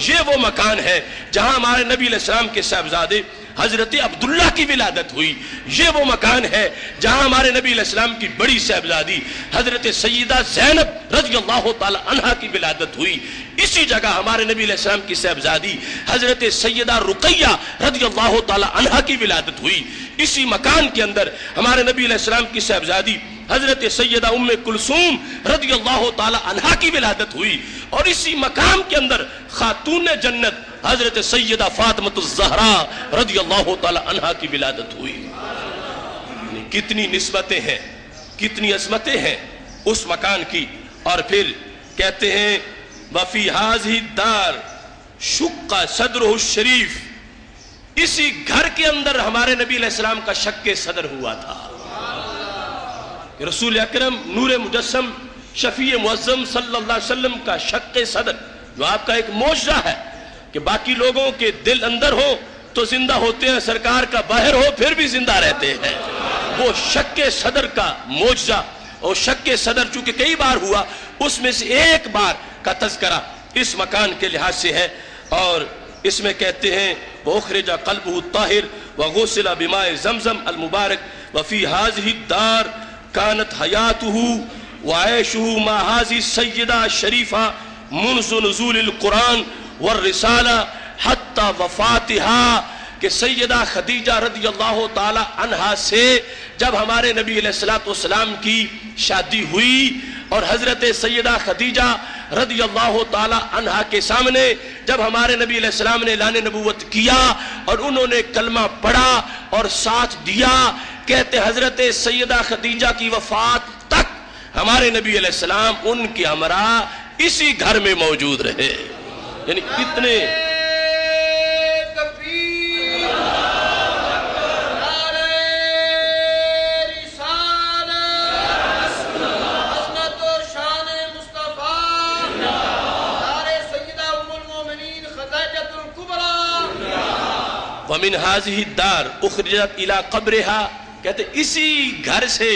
یہ وہ مکان ہے جہاں ہمارے نبی علیہ السلام کے صاحبزادے حضرت عبداللہ کی ولادت ہوئی، یہ وہ مکان ہے جہاں ہمارے نبی علیہ السلام کی بڑی صاحبزادی حضرت سیدہ زینب رضی اللہ تعالی عنہ کی ولادت ہوئی، اسی جگہ ہمارے نبی علیہ السلام کی صاحبزادی حضرت سیدہ رقیہ رضی اللہ تعالی عنہ کی ولادت ہوئی، اسی مکان کے اندر ہمارے نبی علیہ السلام کی صاحبزادی حضرت سیدہ ام کلثوم رضی اللہ تعالی عنہ کی ولادت ہوئی، اور اسی مقام کے اندر خاتون جنت حضرت سیدہ فاطمہ الزہرا رضی اللہ تعالی عنہ کی ولادت ہوئی۔ کتنی نسبتیں ہیں، کتنی عظمتیں ہیں اس مکان کی۔ اور پھر کہتے ہیں وفی ہذہ الدار شق صدرہ الشریف، اسی گھر کے اندر ہمارے نبی علیہ السلام کا شق صدر ہوا تھا۔ رسول اکرم نور مجسم شفیع معظم صلی اللہ علیہ وسلم کا شق صدر، جو آپ کا ایک معجزہ ہے کہ باقی لوگوں کے دل اندر ہو تو زندہ ہوتے ہیں، سرکار کا باہر ہو پھر بھی زندہ رہتے ہیں، وہ شق صدر کا معجزہ۔ اور شق صدر چونکہ کئی بار ہوا، اس میں سے ایک بار کا تذکرہ اس مکان کے لحاظ سے ہے۔ اور اس میں کہتے ہیں وَأُخْرِجَ قَلْبُهُ الطَّاهِرُ وَغُسِلَ بِمَاءِ زَمْزَمْ الْمُبَارَكِ وَفِي هَذِهِ الدَّارِ كَانَتْ حَيَاتُهُ وَعَيْشُهُ مَعَ هَذِهِ السَّيِّدَةِ الشَّرِيفَةِ مُنْذُ نُزُولِ الْقُرْآنِ وَالرِّسَالَةِ حَتَّى وَفَاتِهَا، کہ سیدہ خدیجہ رضی اللہ تعالی عنہا سے جب ہمارے نبی علیہ السلام کی شادی ہوئی، اور حضرت سیدہ خدیجہ رضی اللہ تعالی عنہا کے سامنے جب ہمارے نبی علیہ السلام نے اعلان نبوت کیا اور انہوں نے کلمہ پڑھا اور ساتھ دیا، کہتے حضرت سیدہ خدیجہ کی وفات تک ہمارے نبی علیہ السلام ان کے ہمراہ اسی گھر میں موجود رہے۔ یعنی کتنے وَمِنْ هَذِهِ الدَّارِ اُخْرِجَتْ إِلَىٰ قَبْرِهَا، کہتے اسی گھر سے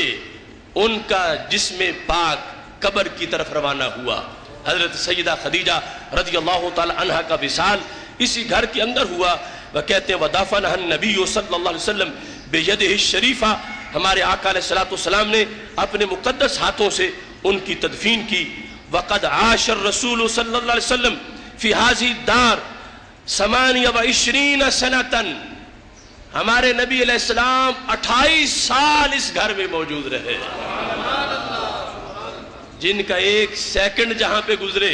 ان کا جسم پاک قبر کی طرف روانہ ہوا۔ حضرت سیدہ خدیجہ رضی اللہ تعالی عنہ کا وصال اسی گھر کے اندر ہوا۔ وہ کہتے ہیں وَدَفَنَهَا النَّبِيُّ صلی اللہ علیہ وسلم بِيَدِهِ الشَّرِيفَةِ، ہمارے آقا علیہ السلام نے اپنے مقدس ہاتھوں سے ان کی تدفین کی۔ وَقَدْ عَاشَ الرَّسُولُ صلی اللہ علیہ وسلم فِي هَذِهِ الدَّارِ 28 سنتاً، ہمارے نبی علیہ السلام 28 سال اس گھر میں موجود رہے، جن کا ایک سیکنڈ جہاں پہ گزرے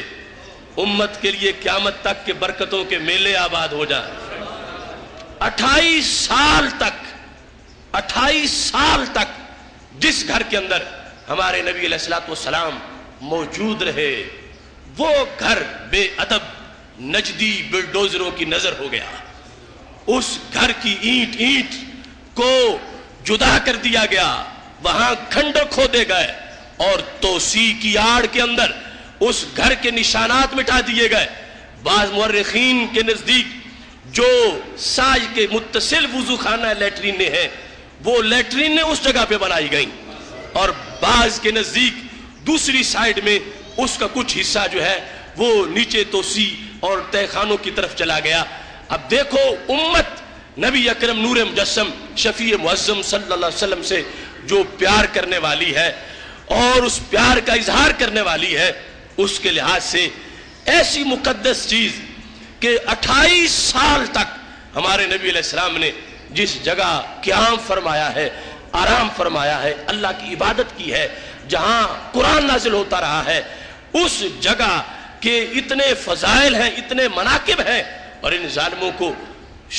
امت کے لیے قیامت تک کے برکتوں کے میلے آباد ہو جائے۔ 28 سال تک، 28 سال تک جس گھر کے اندر ہمارے نبی علیہ السلام موجود رہے، وہ گھر بے ادب نجدی بلڈوزروں کی نظر ہو گیا۔ اس گھر کی اینٹ اینٹ کو جدا کر دیا گیا، وہاں کھنڈر کھودے گئے اور توسیع کی آڑ کے اندر اس گھر کے نشانات مٹا دیے گئے۔ بعض مورخین کے نزدیک جو ساج کے متصل وضو خانہ لیٹرینیں ہیں وہ لیٹرینیں اس جگہ پہ بنائی گئیں، اور بعض کے نزدیک دوسری سائیڈ میں اس کا کچھ حصہ جو ہے وہ نیچے توسیع اور تہہ خانوں کی طرف چلا گیا۔ اب دیکھو امت نبی اکرم نور مجسم شفیع معظم صلی اللہ علیہ وسلم سے جو پیار کرنے والی ہے اور اس پیار کا اظہار کرنے والی ہے، اس کے لحاظ سے ایسی مقدس چیز کہ 28 سال تک ہمارے نبی علیہ السلام نے جس جگہ قیام فرمایا ہے، آرام فرمایا ہے، اللہ کی عبادت کی ہے، جہاں قرآن نازل ہوتا رہا ہے، اس جگہ کے اتنے فضائل ہیں، اتنے مناقب ہیں، اور ان ظالموں کو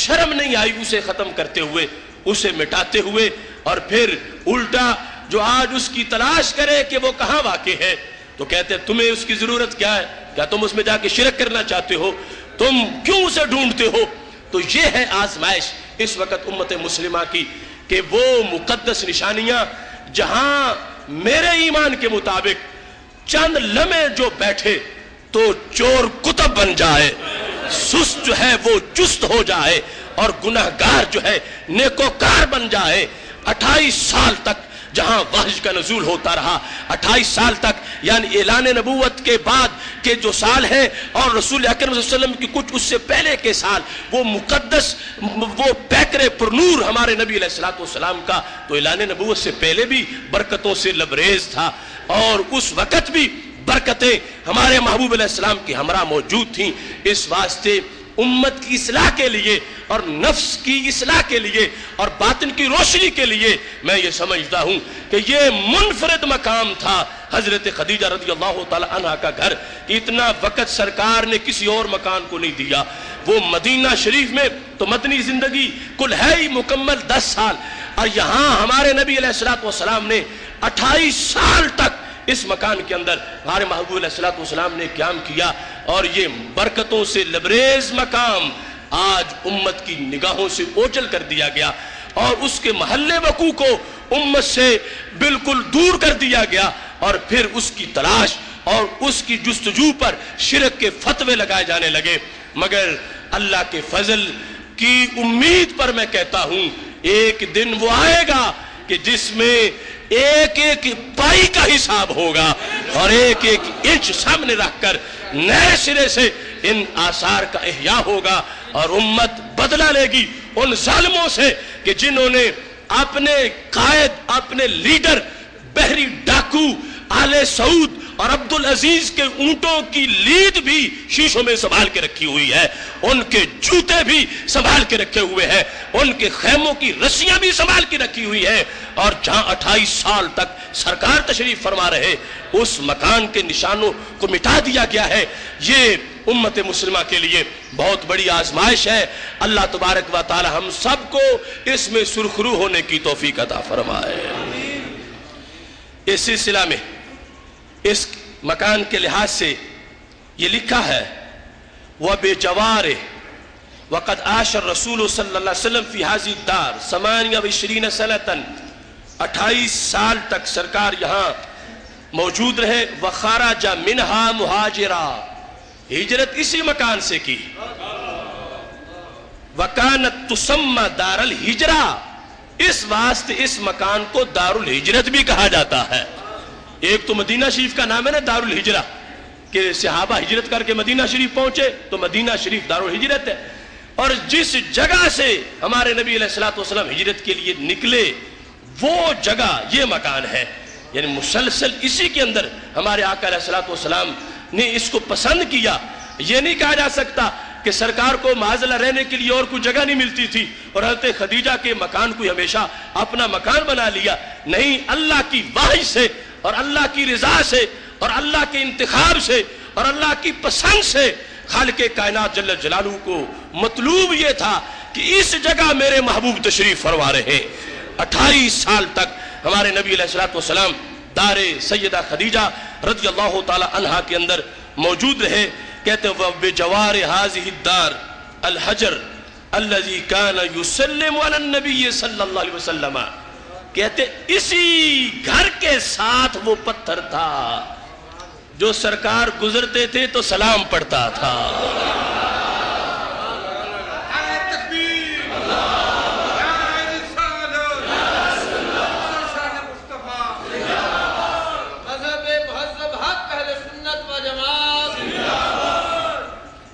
شرم نہیں آئی اسے ختم کرتے ہوئے، اسے مٹاتے ہوئے، اور پھر الٹا جو آج اس کی تلاش کرے کہ وہ کہاں واقع ہے تو کہتے ہیں تمہیں اس کی ضرورت کیا ہے؟ کیا تم اس میں جا کے شرک کرنا چاہتے ہو؟ تم کیوں اسے ڈھونڈتے ہو؟ تو یہ ہے آزمائش اس وقت امت مسلمہ کی کہ وہ مقدس نشانیاں جہاں میرے ایمان کے مطابق چند لمحے جو بیٹھے تو چور کتب بن جائے، سست جو ہے وہ چست ہو جائے، اور گناہگار جو ہے نیکوکار بن جائے۔ 28 سال تک جہاں وحی کا نزول ہوتا رہا، 28 سال تک یعنی اعلان نبوت کے بعد کے جو سال ہیں اور رسول اکرم صلی اللہ علیہ وسلم کی کچھ اس سے پہلے کے سال، وہ مقدس، وہ پیکرے پرنور ہمارے نبی علیہ السلام کا تو اعلان نبوت سے پہلے بھی برکتوں سے لبریز تھا، اور اس وقت بھی برکتیں ہمارے محبوب علیہ السلام کی ہمراہ موجود تھیں۔ اس واسطے امت کی اصلاح کے لیے اور نفس کی اصلاح کے لیے اور باطن کی روشنی کے لیے میں یہ سمجھتا ہوں کہ یہ منفرد مقام تھا حضرت خدیجہ رضی اللہ تعالی عنہ کا گھر، کہ اتنا وقت سرکار نے کسی اور مکان کو نہیں دیا۔ وہ مدینہ شریف میں تو مدنی زندگی کل ہے ہی مکمل 10 سال، اور یہاں ہمارے نبی علیہ السلام نے 28 سال تک اس مکان کے اندر ہمارے محبوب علیہ السلام نے قیام کیا، اور یہ برکتوں سے لبریز مقام آج امت کی نگاہوں سے اوجھل کر دیا گیا، اور اس کے محل وقوع کو امت سے بالکل دور کر دیا گیا، اور پھر اس کی تلاش اور اس کی جستجو پر شرک کے فتوے لگائے جانے لگے۔ مگر اللہ کے فضل کی امید پر میں کہتا ہوں ایک دن وہ آئے گا کہ جس میں ایک ایک پائی کا حساب ہوگا، اور ایک ایک انچ سامنے رکھ کر نئے سرے سے ان آثار کا احیاء ہوگا، اور امت بدلہ لے گی ان ظالموں سے کہ جنہوں نے اپنے قائد، اپنے لیڈر بحری ڈاکو آل سعود اور عبدالعزیز کے اونٹوں کی لید بھی شیشوں میں سنبھال کے رکھی ہوئی ہے، ان کے جوتے بھی سنبھال کے رکھے ہوئے ہیں، ان کے خیموں کی رسیاں بھی سنبھال کے رکھی ہوئی ہے، اور جہاں 28 سال تک سرکار تشریف فرما رہے اس مکان کے نشانوں کو مٹا دیا گیا ہے۔ یہ امت مسلمہ کے لیے بہت بڑی آزمائش ہے۔ اللہ تبارک و تعالی ہم سب کو اس میں سرخرو ہونے کی توفیق عطا فرمائے۔ اس سلسلہ میں اس مکان کے لحاظ سے یہ لکھا ہے وَبِجَوَارِهِ وَقَدْ عَاشَ الرَّسُولُ صلی اللہ علیہ وسلم فی هذه الدار 28 سنة، 28 سال تک سرکار یہاں موجود رہے۔ وَخَرَجَ مِنْهَا مُهَاجِرًا، ہجرت اسی مکان سے کی۔ وَكَانَتْ تُسَمَّى دَارَ الْحِجْرَةِ، اس واسطے اس مکان کو دار الہجرت بھی کہا جاتا ہے۔ ایک تو مدینہ شریف کا نام ہے نا دار الہجرہ، کہ صحابہ ہجرت کر کے مدینہ شریف پہنچے تو مدینہ شریف دار الہجرت ہے، اور جس جگہ سے ہمارے نبی علیہ السلام ہجرت کے لیے نکلے وہ جگہ یہ مکان ہے، یعنی مسلسل اسی کے اندر ہمارے آقا علیہ السلام نے اس کو پسند کیا۔ یہ نہیں کہا جا سکتا کہ سرکار کو معاذ اللہ رہنے کے لیے اور کوئی جگہ نہیں ملتی تھی اور حضرت خدیجہ کے مکان کو ہمیشہ اپنا مکان بنا لیا، نہیں، اللہ کی وحی سے اور اللہ کی رضا سے اور اللہ کے انتخاب سے اور اللہ کی پسند سے خالق کائنات جل جلالہ کو مطلوب یہ تھا کہ اس جگہ میرے محبوب تشریف فرما رہے۔ 28 سال تک ہمارے نبی علیہ السلام دار سیدہ خدیجہ رضی اللہ تعالی عنہا کے اندر موجود رہے۔ کہتے ہیں وَبِجَوَارِ هَذِهِ الدَّارِ الْحَجَرِ الَّذِي كَانَ يُسَلِّمُ عَلَى النَّبِيِّ صلی اللہ علیہ وسلم، کہتے اسی گھر کے ساتھ وہ پتھر تھا جو سرکار گزرتے تھے تو سلام پڑھتا تھا.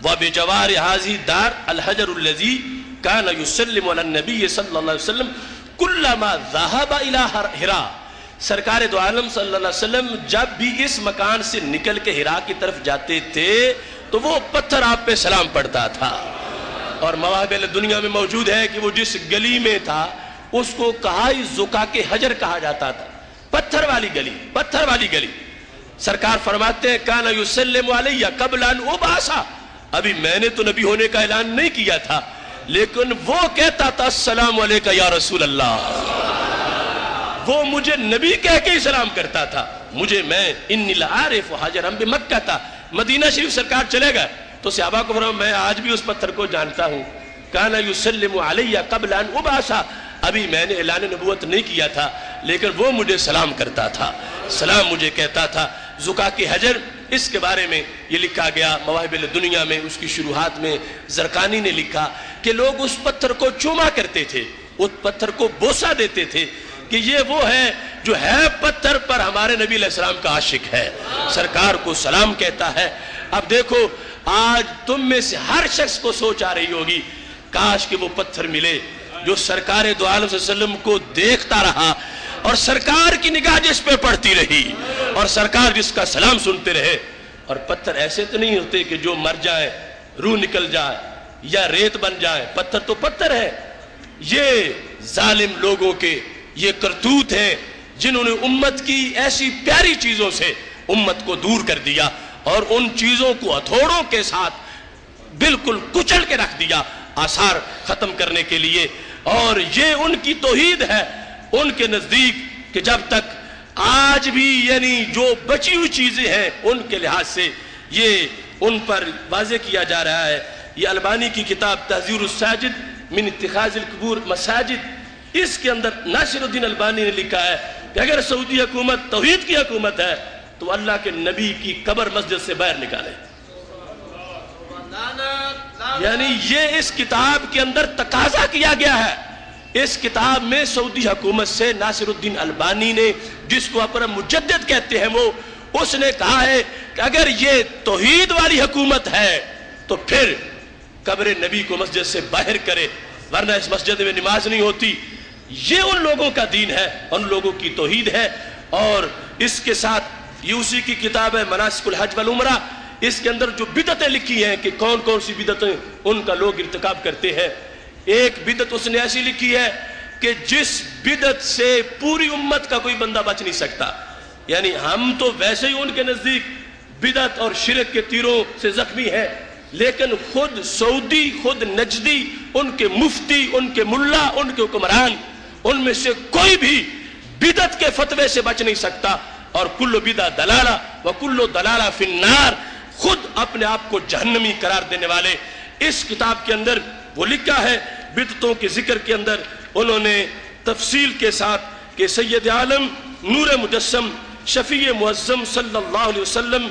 وَبِجَوَارِ هَذِهِ الدَّارِ الْحَجَرُ الَّذِي كَانَ يُسَلِّمُ عَلَى النَّبِيِّ صلی اللہ علیہ وسلم كُلَّمَا ذَهَبَ إِلَى حِرَا. سرکار دو عالم صلی اللہ علیہ وسلم جب بھی اس مکان سے نکل کے حرا کی طرف جاتے تھے تو وہ پتھر آپ پہ سلام پڑھتا تھا. اور مواہب دنیا میں موجود ہے کہ وہ جس گلی میں تھا اس کو کہائی زقاق حجر کہا جاتا تھا. پتھر والی گلی، پتھر والی گلی. سرکار فرماتے ہیں کَانَ يُسَلِّمُ عَلَيَّ قَبْلَ أَنْ أُبْعَثَ. ابھی میں نے تو نبی ہونے کا اعلان نہیں کیا تھا لیکن وہ کہتا تھا السلام علیکہ یا رسول اللہ. وہ مجھے نبی کہہ کے ہی سلام کرتا تھا. مجھے میں انی لعارف حجرا بمکہ تھا. مدینہ شریف سرکار چلے گئے تو صحابہ کو فرمایا میں آج بھی اس پتھر کو جانتا ہوں. کان یسلم علی قبل ان ابعث. ابھی میں نے اعلان نبوت نہیں کیا تھا لیکن وہ مجھے سلام کرتا تھا، سلام مجھے کہتا تھا. زقاق حجر اس کے بارے میں یہ لکھا گیا مواہب دنیا میں، اس کی شروحات میں زرقانی نے لکھا کہ لوگ اس پتھر کو چوما کرتے تھے، اس پتھر کو بوسہ دیتے تھے کہ یہ وہ ہے جو ہے پتھر پر ہمارے نبی علیہ السلام کا عاشق ہے، سرکار کو سلام کہتا ہے. اب دیکھو آج تم میں سے ہر شخص کو سوچ آ رہی ہوگی کاش کہ وہ پتھر ملے جو سرکار دو عالم صلی اللہ علیہ وسلم کو دیکھتا رہا اور سرکار کی نگاہ جس پہ پڑتی رہی اور سرکار جس کا سلام سنتے رہے. اور پتھر ایسے تو نہیں ہوتے کہ جو مر جائے روح نکل جائے یا ریت بن جائے. پتھر تو پتھر ہے. یہ ظالم لوگوں کے یہ کرتوت ہیں جنہوں نے امت کی ایسی پیاری چیزوں سے امت کو دور کر دیا اور ان چیزوں کو ہتھوڑوں کے ساتھ بالکل کچل کے رکھ دیا آثار ختم کرنے کے لیے. اور یہ ان کی توحید ہے ان کے نزدیک کہ جب تک آج بھی یعنی جو بچی ہوئی چیزیں ہیں ان کے لحاظ سے یہ ان پر واضح کیا جا رہا ہے. یہ البانی کی کتاب تحذیر الساجد من اتخاذ القبور مساجد، اس کے اندر ناصر الدین البانی نے لکھا ہے کہ اگر سعودی حکومت توحید کی حکومت ہے تو اللہ کے نبی کی قبر مسجد سے باہر نکالے. یعنی یہ اس کتاب کے اندر تقاضا کیا گیا ہے. اس کتاب میں سعودی حکومت سے ناصر الدین البانی نے جس کو اپنا مجدد کہتے ہیں وہ اس نے کہا ہے کہ اگر یہ توحید والی حکومت ہے تو پھر قبر نبی کو مسجد سے باہر کرے ورنہ اس مسجد میں نماز نہیں ہوتی. یہ ان لوگوں کا دین ہے، ان لوگوں کی توحید ہے. اور اس کے ساتھ یہ اسی کی کتاب ہے مناسک الحج والعمرہ، اس کے اندر جو بدعتیں لکھی ہیں کہ کون کون سی بدعتیں ان کا لوگ ارتکاب کرتے ہیں. ایک بدعت اس نے ایسی لکھی ہے کہ جس بدعت سے پوری امت کا کوئی بندہ بچ نہیں سکتا. یعنی ہم تو ویسے ہی ان کے نزدیک بدعت اور شرک کے تیروں سے زخمی ہیں لیکن خود سعودی، خود نجدی، ان کے مفتی، ان کے ملا، ان کے حکمران، ان میں سے کوئی بھی بدعت کے فتوے سے بچ نہیں سکتا. اور کل بدعت دلالہ وکل دلالہ فی النار، خود اپنے آپ کو جہنمی قرار دینے والے. اس کتاب کے اندر وہ لکھا ہے بدعتوں کے ذکر کے اندر انہوں نے تفصیل کے ساتھ کہ سید عالم نور مجسم شفیع معظم صلی اللہ علیہ وسلم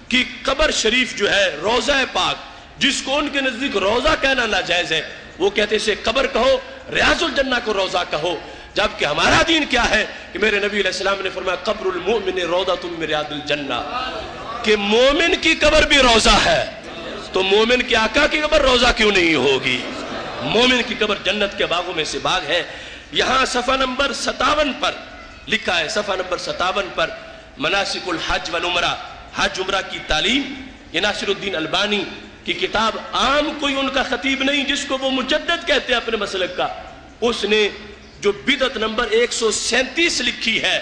کی قبر شریف جو ہے روضہ پاک، جس کو ان کے نزدیک روضہ کہنا ناجائز ہے، وہ کہتے اسے قبر کہو، ریاض الجنہ کو روضہ کہو. جبکہ ہمارا دین کیا ہے کہ میرے نبی علیہ السلام نے فرمایا قبر المؤمن روضۃ من ریاض الجنہ، کہ مومن کی قبر بھی روضہ ہے. تو مومن کے آقا کی قبر روضہ کیوں نہیں ہوگی؟ مومن کی قبر جنت کے باغوں میں سے باغ ہے. یہاں صفحہ نمبر 57 پر لکھا ہے، صفحہ نمبر 57 پر مناسک الحج والعمرہ، حج عمرہ کی تعلیم. یہ ناصر الدین البانی کی کتاب، عام کوئی ان کا خطیب نہیں جس کو وہ مجدد کہتے ہیں اپنے مسلک کا، اس نے جو بدعت نمبر 137 لکھی ہے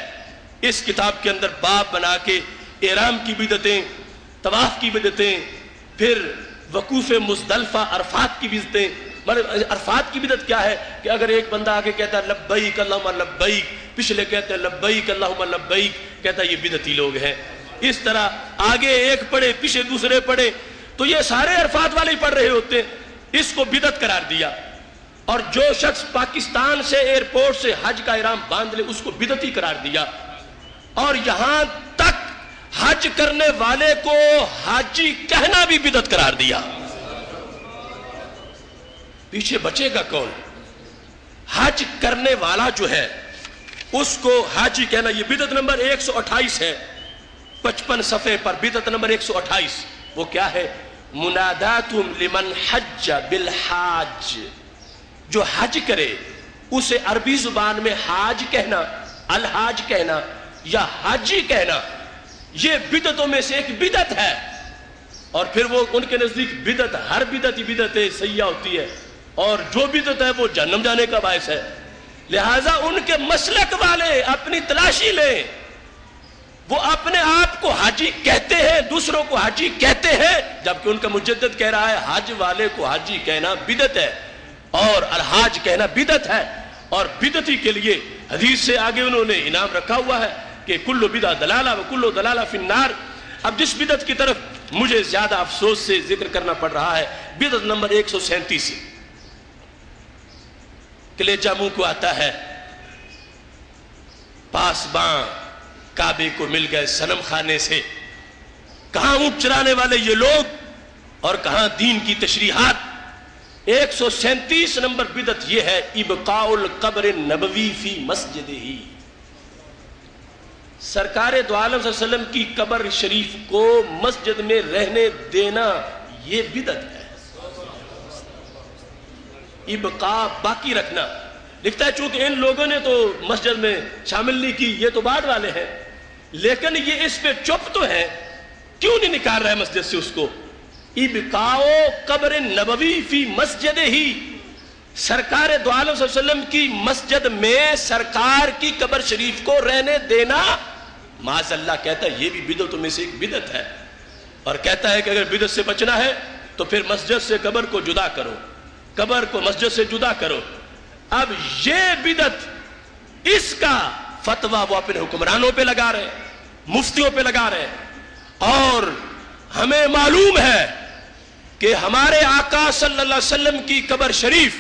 اس کتاب کے اندر باب بنا کے احرام کی بدعتیں، طواف کی بدعتیں، پھر وقوف مزدلفہ عرفات کی بدعتیں. عرفات کی بدعت کیا ہے کہ اگر ایک بندہ آگے کہتا ہے لبیک اللہم لبیک، پچھلے کہتے ہیں لبیک اللہم لبیک، کہتا ہے یہ بدعتی لوگ ہیں. اس طرح آگے ایک پڑھے پیچھے دوسرے پڑھے تو یہ سارے عرفات والے ہی پڑھ رہے ہوتے ہیں. اس کو بدعت قرار دیا. اور جو شخص پاکستان سے ایئرپورٹ سے حج کا احرام باندھ لے اس کو بدعتی قرار دیا، اور یہاں تک حج کرنے والے کو حاجی کہنا بھی بدعت قرار دیا۔ پیچھے بچے گا کون؟ حج کرنے والا جو ہے اس کو حاجی کہنا۔ یہ بدعت نمبر 128 ہے، 55 صفحے پر بدعت نمبر 128۔ وہ کیا ہے؟ مناداتم لمن حج بالحاج، جو حج کرے اسے عربی زبان میں حاج کہنا، الحاج کہنا یا حاجی کہنا، یہ بدعتوں میں سے ایک بدعت ہے۔ اور پھر وہ ان کے نزدیک بدعت، ہر بدعت ہی بدعت سیئہ ہوتی ہے، اور جو بدعت ہے وہ جہنم جانے کا باعث ہے۔ لہٰذا ان کے مسلک والے اپنی تلاشی لیں، وہ اپنے آپ کو حاجی کہتے ہیں، دوسروں کو حاجی کہتے ہیں، جبکہ ان کا مجدد کہہ رہا ہے حج والے کو حاجی کہنا بدعت ہے اور الحاج کہنا بدعت ہے۔ اور بدعتی کے لیے حدیث سے آگے انہوں نے انعام رکھا ہوا ہے کہ کل بدعۃ ضلالہ و کل ضلالہ فی النار۔ اب جس بدعت کی طرف مجھے زیادہ افسوس سے ذکر کرنا پڑ رہا ہے، بدعت نمبر 137۔ کلیجہ منہ کو آتا ہے، پاسباں کعبے کو مل گئے صنم خانے سے۔ کہاں اونٹ چرانے والے یہ لوگ اور کہاں دین کی تشریحات۔ 137 نمبر بدعت یہ ہے، ابقاء القبر النبوی فی مسجدہ۔ سرکار دو عالم صلی اللہ علیہ وسلم کی قبر شریف کو مسجد میں رہنے دینا، یہ بدعت ہے۔ ابقاء باقی رکھنا، لکھتا ہے چونکہ ان لوگوں نے تو مسجد میں شامل نہیں کی، یہ تو بعد والے ہیں، لیکن یہ اس پہ چپ تو ہیں، کیوں نہیں نکال رہے مسجد سے اس کو؟ ابقاء قبر نبوی فی مسجد ہی، سرکار دو عالم صلی اللہ علیہ وسلم کی مسجد میں سرکار کی قبر شریف کو رہنے دینا، معاذ اللہ کہتا ہے یہ بھی بدعتوں میں سے ایک بدعت ہے۔ اور کہتا ہے کہ اگر بدعت سے بچنا ہے تو پھر مسجد سے قبر کو جدا کرو، قبر کو مسجد سے جدا کرو۔ اب یہ بدعت، اس کا فتویٰ وہ اپنے حکمرانوں پہ لگا رہے ہیں، مفتیوں پہ لگا رہے ہیں۔ اور ہمیں معلوم ہے کہ ہمارے آقا صلی اللہ علیہ وسلم کی قبر شریف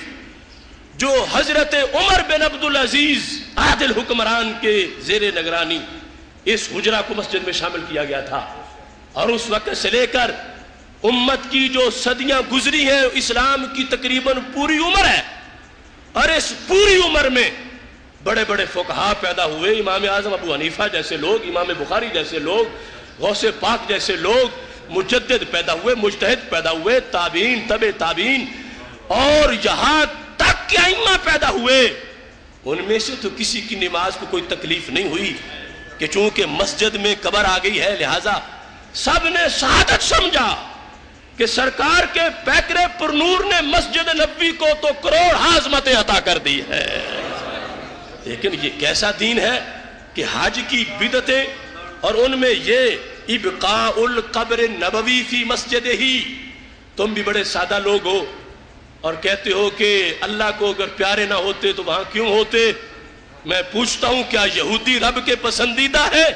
جو حضرت عمر بن عبدالعزیز عادل حکمران کے زیر نگرانی اس حجرہ کو مسجد میں شامل کیا گیا تھا، اور اس وقت سے لے کر امت کی جو صدیاں گزری ہیں، اسلام کی تقریباً پوری عمر ہے، اور اس پوری عمر میں بڑے بڑے فقہاء پیدا ہوئے، امام اعظم ابو حنیفہ جیسے لوگ، امام بخاری جیسے لوگ، غوث پاک جیسے لوگ، مجدد پیدا ہوئے، مجتہد پیدا ہوئے، تابعین، تبع تابعین، اور یہاں تک کہ ائمہ پیدا ہوئے۔ ان میں سے تو کسی کی نماز کو کوئی تکلیف نہیں ہوئی کہ چونکہ مسجد میں قبر آ گئی ہے لہذا سب نے سعادت سمجھا کہ سرکار کے پیکرے پر نور نے مسجد نبوی کو تو کروڑ عظمتیں عطا کر دی ہے۔ لیکن یہ کیسا دین ہے کہ حج کی بدعتیں اور ان میں یہ ابقاء القبر نبوی فی مسجد ہی۔ تم بھی بڑے سادہ لوگ ہو اور کہتے ہو کہ اللہ کو اگر پیارے نہ ہوتے تو وہاں کیوں ہوتے؟ میں پوچھتا ہوں کیا یہودی رب کے پسندیدہ ہے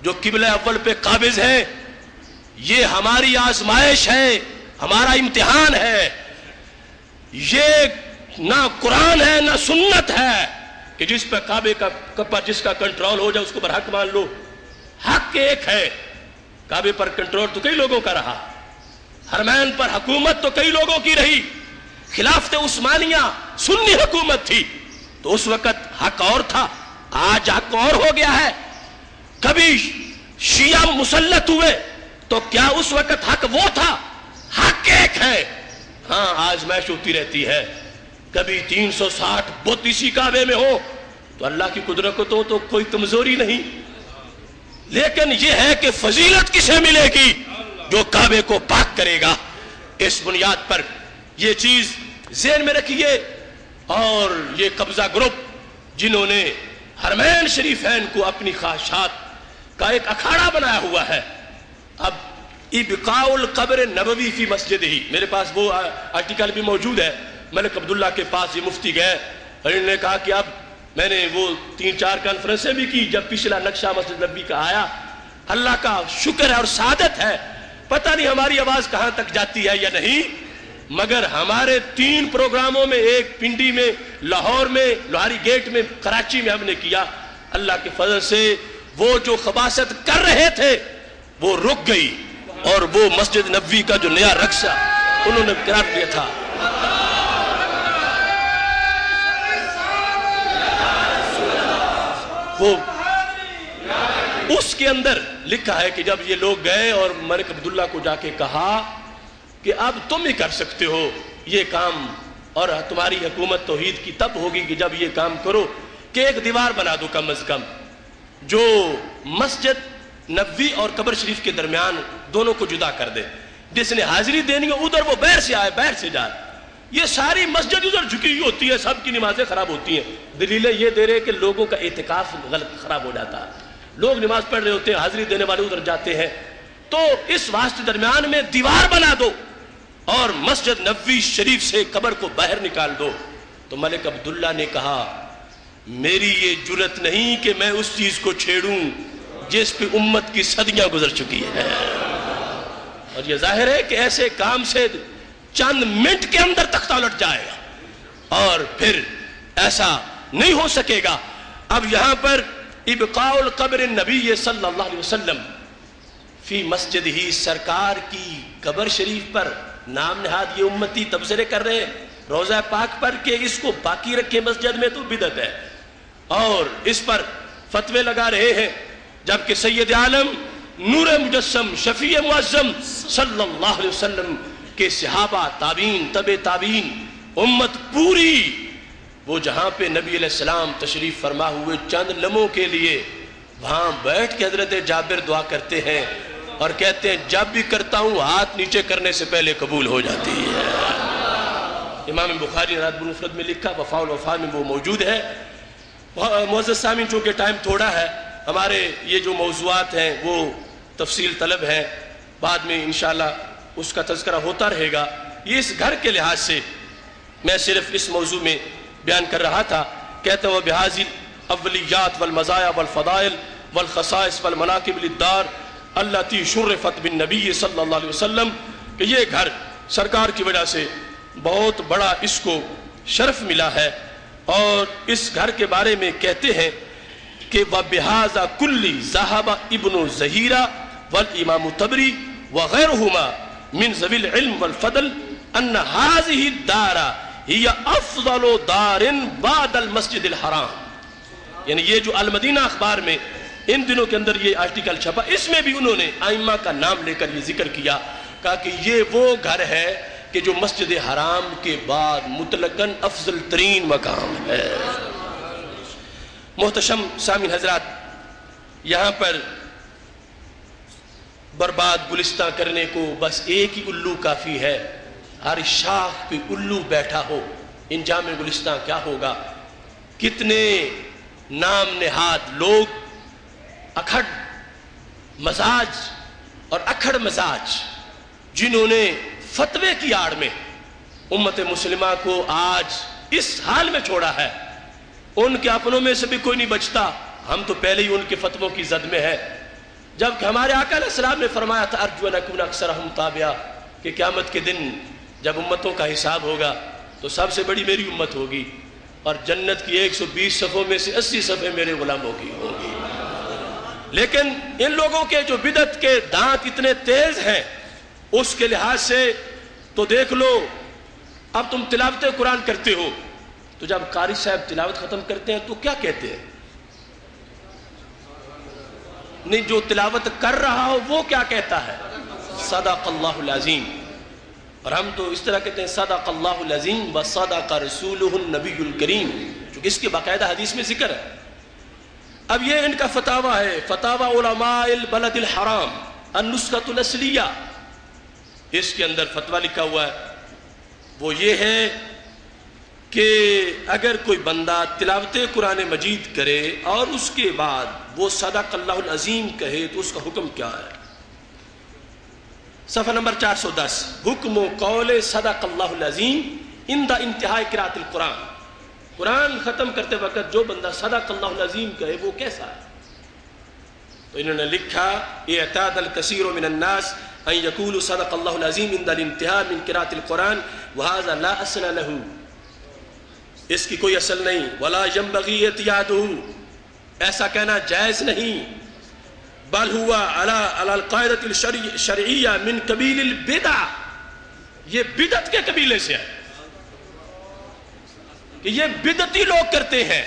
جو قبلہ اول پہ قابض ہیں؟ یہ ہماری آزمائش ہے، ہمارا امتحان ہے۔ یہ نہ قرآن ہے نہ سنت ہے کہ جس پہ کعبے کا جس کا کنٹرول ہو جائے اس کو پر حق مان لو۔ حق ایک ہے، کعبے پر کنٹرول تو کئی لوگوں کا رہا، حرمین پر حکومت تو کئی لوگوں کی رہی، خلافت عثمانیہ سنی حکومت تھی تو اس وقت حق اور تھا، آج حق اور ہو گیا ہے۔ کبھی شیعہ مسلط ہوئے تو کیا اس وقت حق وہ تھا؟ حق ایک ہے، ہاں آزمائش ہوتی رہتی ہے۔ کبھی 360 بت اسی کعبے میں ہو تو اللہ کی قدرت کو تو کوئی کمزوری نہیں، لیکن یہ ہے کہ فضیلت کسے ملے گی؟ جو کعبے کو پاک کرے گا۔ اس بنیاد پر یہ چیز ذہن میں رکھیے۔ اور یہ قبضہ گروپ جنہوں نے حرمین شریفین کو اپنی خواہشات کا ایک اکھاڑا بنایا ہوا ہے، اب ابقاء القبر نبوی فی مسجد ہی، میرے پاس وہ آرٹیکل بھی موجود ہے، ملک عبداللہ کے پاس یہ مفتی گئے اور انہوں نے کہا کہ اب میں نے وہ 3-4 کانفرنسیں بھی کی جب پچھلا نقشہ مسجد نبوی کا آیا، اللہ کا شکر ہے اور سعادت ہے، پتہ نہیں ہماری آواز کہاں تک جاتی ہے یا نہیں، مگر ہمارے 3 پروگراموں میں، ایک پنڈی میں، لاہور میں، لوہاری گیٹ میں، کراچی میں ہم نے کیا، اللہ کے فضل سے وہ جو خباثت کر رہے تھے وہ رک گئی، اور وہ مسجد نبوی کا جو نیا رقصہ انہوں نے قرار دیا تھا، وہ اس کے اندر لکھا ہے کہ جب یہ لوگ گئے اور ملک عبداللہ کو جا کے کہا کہ اب تم ہی کر سکتے ہو یہ کام، اور تمہاری حکومت توحید کی تب ہوگی کہ جب یہ کام کرو کہ ایک دیوار بنا دو کم از کم جو مسجد نبوی اور قبر شریف کے درمیان دونوں کو جدا کر دے، جس نے حاضری دینی ہے ادھر وہ باہر سے آئے، باہر سے جائے۔ یہ ساری مسجد ادھر جھکی ہوئی ہوتی ہے، سب کی نمازیں خراب ہوتی ہیں، دلیلیں یہ دے رہے کہ لوگوں کا اعتکاف غلط خراب ہو جاتا ہے، لوگ نماز پڑھ رہے ہوتے ہیں، حاضری دینے والے ادھر جاتے ہیں، تو اس واسطے درمیان میں دیوار بنا دو اور مسجد نبوی شریف سے قبر کو باہر نکال دو۔ تو ملک عبداللہ نے کہا میری یہ جرت نہیں کہ میں اس چیز کو چھیڑوں جس پہ امت کی صدیاں گزر چکی ہے، اور یہ ظاہر ہے کہ ایسے کام سے چند منٹ کے اندر تختہ الٹ جائے گا، اور پھر ایسا نہیں ہو سکے گا۔ اب یہاں پر ابقاء القبر النبی صلی اللہ علیہ وسلم فی مسجد ہی، سرکار کی قبر شریف پر نام نہاد یہ امتی تبصرے کر رہے ہیں روضہ پاک پر کہ اس کو باقی رکھے مسجد میں تو بدعت ہے، اور اس پر فتوے لگا رہے ہیں، جبکہ سید عالم نور مجسم شفیع معظم صلی اللہ علیہ وسلم کے صحابہ، تابعین، تبع تابعین، امت پوری وہ جہاں پہ نبی علیہ السلام تشریف فرما ہوئے چند لمحوں کے لیے وہاں بیٹھ کے حضرت جابر دعا کرتے ہیں اور کہتے ہیں جب بھی کرتا ہوں ہاتھ نیچے کرنے سے پہلے قبول ہو جاتی ہے۔ امام بخاری نے رات المفرد میں لکھا، وفاء الوفا میں وہ موجود ہے۔ معزز سامعین، چونکہ ٹائم تھوڑا ہے، ہمارے یہ جو موضوعات ہیں وہ تفصیل طلب ہیں، بعد میں انشاءاللہ اس کا تذکرہ ہوتا رہے گا۔ یہ اس گھر کے لحاظ سے میں صرف اس موضوع میں بیان کر رہا تھا۔ کہتے ہیں وَبِهَذِهِ الْأَوْلِيَّاتِ وَالْمَزَايَا وَالْفَضَائِلِ وَالْخَصَائِصِ وَالْمَنَاقِبِ لِلدَّارِ الَّتِي شُرِّفَتْ بِالنَّبِيِّ صلی اللہ علیہ وسلم، کہ یہ گھر سرکار کی وجہ سے بہت بڑا اس کو شرف ملا ہے، اور اس گھر کے بارے میں کہتے ہیں کہ وَبِهَذَا كُلِّ ذَهَبَ ابن زہیرہ والامام طبری وغیرهما من ذوی العلم والفضل ان هذه الدار ہی افضل دار بعد المسجد الحرام۔ یعنی یہ جو المدینہ اخبار میں ان دنوں کے اندر یہ آرٹیکل چھپا، اس میں بھی انہوں نے ائمہ کا نام لے کر یہ ذکر کیا، کہا کہ یہ وہ گھر ہے کہ جو مسجد حرام کے بعد مطلقاً افضل ترین مقام ہے۔ محتشم سامعین حضرات، یہاں پر برباد گلستہ کرنے کو بس ایک ہی الو کافی ہے، ہر شاخ پہ الو بیٹھا ہو، انجام گلستہ کیا ہوگا؟ کتنے نام نہاد لوگ اکھڑ مزاج اور اکھڑ مزاج جنہوں نے فتوے کی آڑ میں امت مسلمہ کو آج اس حال میں چھوڑا ہے، ان کے اپنوں میں سے بھی کوئی نہیں بچتا، ہم تو پہلے ہی ان کے فتووں کی زد میں ہے، جبکہ ہمارے آقا علیہ السلام نے فرمایا تھا ارجو ان اکون اکثرہم تابعا، کہ قیامت کے دن جب امتوں کا حساب ہوگا تو سب سے بڑی میری امت ہوگی، اور جنت کی 120 صفوں میں سے 80 صفیں میرے غلاموں کی ہوگی۔ لیکن ان لوگوں کے جو بدعت کے دانت اتنے تیز ہیں، اس کے لحاظ سے تو دیکھ لو، اب تم تلاوت قرآن کرتے ہو تو جب قاری صاحب تلاوت ختم کرتے ہیں تو کیا کہتے ہیں؟ نہیں، جو تلاوت کر رہا ہو وہ کیا کہتا ہے؟ صدق اللہ العظیم۔ اور ہم تو اس طرح کہتے ہیں صدق اللہ العظیم و صدق رسولہ النبی الکریم، چونکہ اس کے باقاعدہ حدیث میں ذکر ہے۔ اب یہ ان کا فتاویٰ ہے، فتاویٰ علماء البلد الحرام النسخۃ الاصلیہ، اس کے اندر فتویٰ لکھا ہوا ہے، وہ یہ ہے کہ اگر کوئی بندہ تلاوت قرآن مجید کرے اور اس کے بعد وہ صدق اللہ العظیم کہے تو اس کا حکم کیا ہے؟ صفحہ نمبر 410، حکم و قول صدق اللہ العظیم عند انتہاء قراءۃ القرآن، قرآن ختم کرتے وقت جو بندہ صدق اللہ العظیم کہے وہ کیسا ہے؟ تو انہوں نے لکھا اعتاد الکثیر من الناس ان یقولوا صدق اللہ العظیم عند الانتہاء من قراءۃ القرآن وَهَذَا لَا أَصْلَ لَهُ، اس کی کوئی اصل نہیں، وَلَا يَنبَغِي اعْتِيَادُهُ، ایسا کہنا جائز نہیں، بل ہوا علی القاعدۃ الشرعیہ من قبیل البدع، یہ بدعت کے قبیلے سے ہے کہ یہ بدعتی لوگ کرتے ہیں۔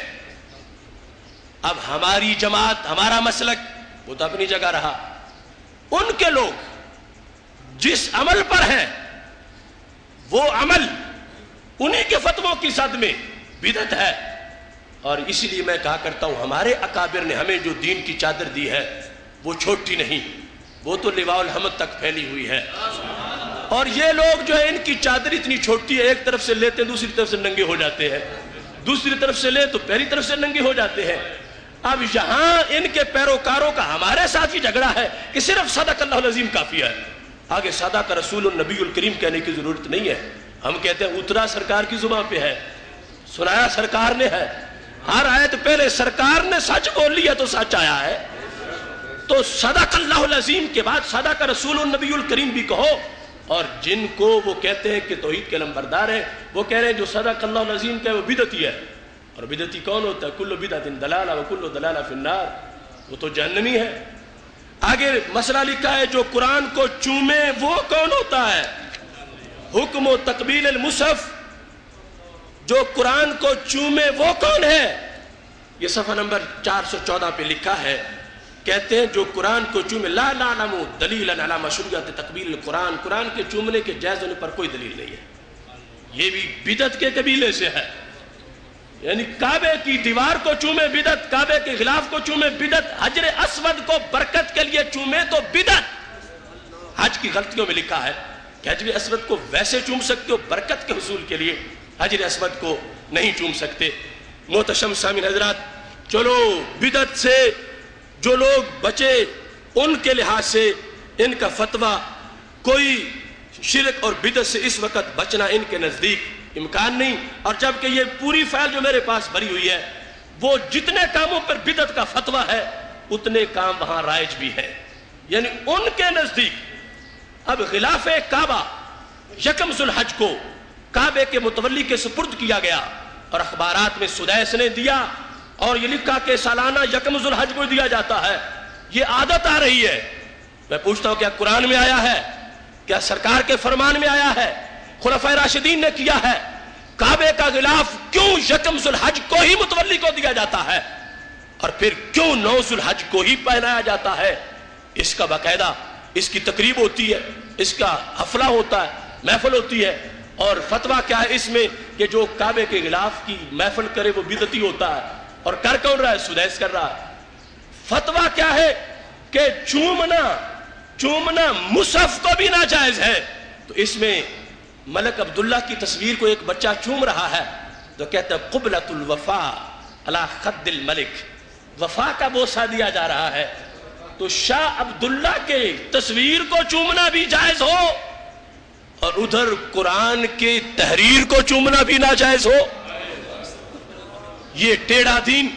اب ہماری جماعت، ہمارا مسلک وہ تو اپنی جگہ رہا، ان کے لوگ جس عمل پر ہیں وہ عمل انہی کے فتووں کی صد میں بدعت ہے۔ اور اسی لیے میں کہا کرتا ہوں ہمارے اکابر نے ہمیں جو دین کی چادر دی ہے وہ چھوٹی نہیں، وہ تو لواء الحمد تک پھیلی ہوئی ہے۔ اور یہ لوگ جو ہے ان کی چادر اتنی چھوٹی ہے، ایک طرف سے لیتے ہیں دوسری طرف سے ننگے ہو جاتے ہیں، دوسری طرف سے لے تو پہلی طرف سے ننگے ہو جاتے ہیں۔ اب یہاں ان کے پیروکاروں کا ہمارے ساتھ ہی جھگڑا ہے کہ صرف صدق اللہ العظیم کافی ہے، آگے صدق رسول النبی الکریم کہنے کی ضرورت نہیں ہے۔ ہم کہتے ہیں اترا سرکار کی زبان پہ ہے، سنایا سرکار نے ہے، ہر آیت پہلے سرکار نے سچ بول لیا تو سچ آیا ہے، تو صدق اللہ العظیم کے بعد صدق رسول النبی الکریم بھی کہو۔ اور جن کو وہ کہتے ہیں کہ توحید کے لمبردار ہیں، وہ کہہ رہے ہیں جو صدق اللہ العظیم کا ہے وہ بدعتی ہے، اور بدعتی کون ہوتا ہے؟ کل بدعت دلالہ وکل دلالہ فی النار، وہ تو جہنمی ہے۔ آگے مسئلہ لکھا ہے جو قرآن کو چومے وہ کون ہوتا ہے؟ حکم و تقبیل المصحف، جو قرآن کو چومے وہ کون ہے؟ یہ صفحہ نمبر 414 پہ لکھا ہے، کہتے ہیں جو قرآن کو چومے، لا نعلم دلیلا علی مشروعیت تقبیل القرآن، قرآن کے چومنے کے جائز ہونے پر کوئی دلیل نہیں ہے، یہ بھی بدعت کے قبیلے سے ہے۔ یعنی کعبے کی دیوار کو چومے بدعت، کعبے کے غلاف کو چومے بدعت، حجر اسود کو برکت کے لیے چومے تو بدعت۔ حج کی غلطیوں میں لکھا ہے کہ حجر اسود کو ویسے چوم سکتے ہو برکت کے حصول کے لیے، حجر اسود کو نہیں چوم سکتے۔ محتشم سامعین حضرات، چلو بدعت سے جو لوگ بچے ان کے لحاظ سے ان کا فتویٰ، کوئی شرک اور بدعت سے اس وقت بچنا ان کے نزدیک امکان نہیں، اور جبکہ یہ پوری فائل جو میرے پاس بھری ہوئی ہے وہ جتنے کاموں پر بدعت کا فتویٰ ہے اتنے کام وہاں رائج بھی ہے۔ یعنی ان کے نزدیک اب غلاف کعبہ یکم ذو الحج کو کعبے کے متولی کے سپرد کیا گیا، اور اخبارات میں سدیس نے دیا، اور یہ لکھا کہ سالانہ یکم ذو الحج کو دیا جاتا ہے، یہ عادت آ رہی ہے۔ میں پوچھتا ہوں کیا قرآن میں آیا ہے؟ کیا سرکار کے فرمان میں آیا ہے؟ خلفائے راشدین نے کیا ہے؟ کعبے کا غلاف کیوں یکم ذو الحج کو ہی متولی کو دیا جاتا ہے، اور پھر کیوں 9 ذو الحج کو ہی پہنایا جاتا ہے؟ اس کا باقاعدہ اس کی تقریب ہوتی ہے، اس کا حفلہ ہوتا ہے، محفل ہوتی ہے، اور فتویٰ کیا ہے اس میں کہ جو کعبے کے غلاف کی محفل کرے وہ بدعتی ہوتا ہے، اور کر کون رہا ہے؟ سدیس کر رہا ہے۔ فتویٰ کیا ہے کہ چومنا مصحف کو بھی ناجائز ہے، تو اس میں ملک عبداللہ کی تصویر کو ایک بچہ چوم رہا ہے تو کہتا ہے قبلۃ الوفا علی خد الملک، وفا کا بوسہ دیا جا رہا ہے، تو شاہ عبداللہ کے تصویر کو چومنا بھی جائز ہو اور ادھر قرآن کے تحریر کو چومنا بھی ناجائز ہو، یہ ٹیڑھا دین۔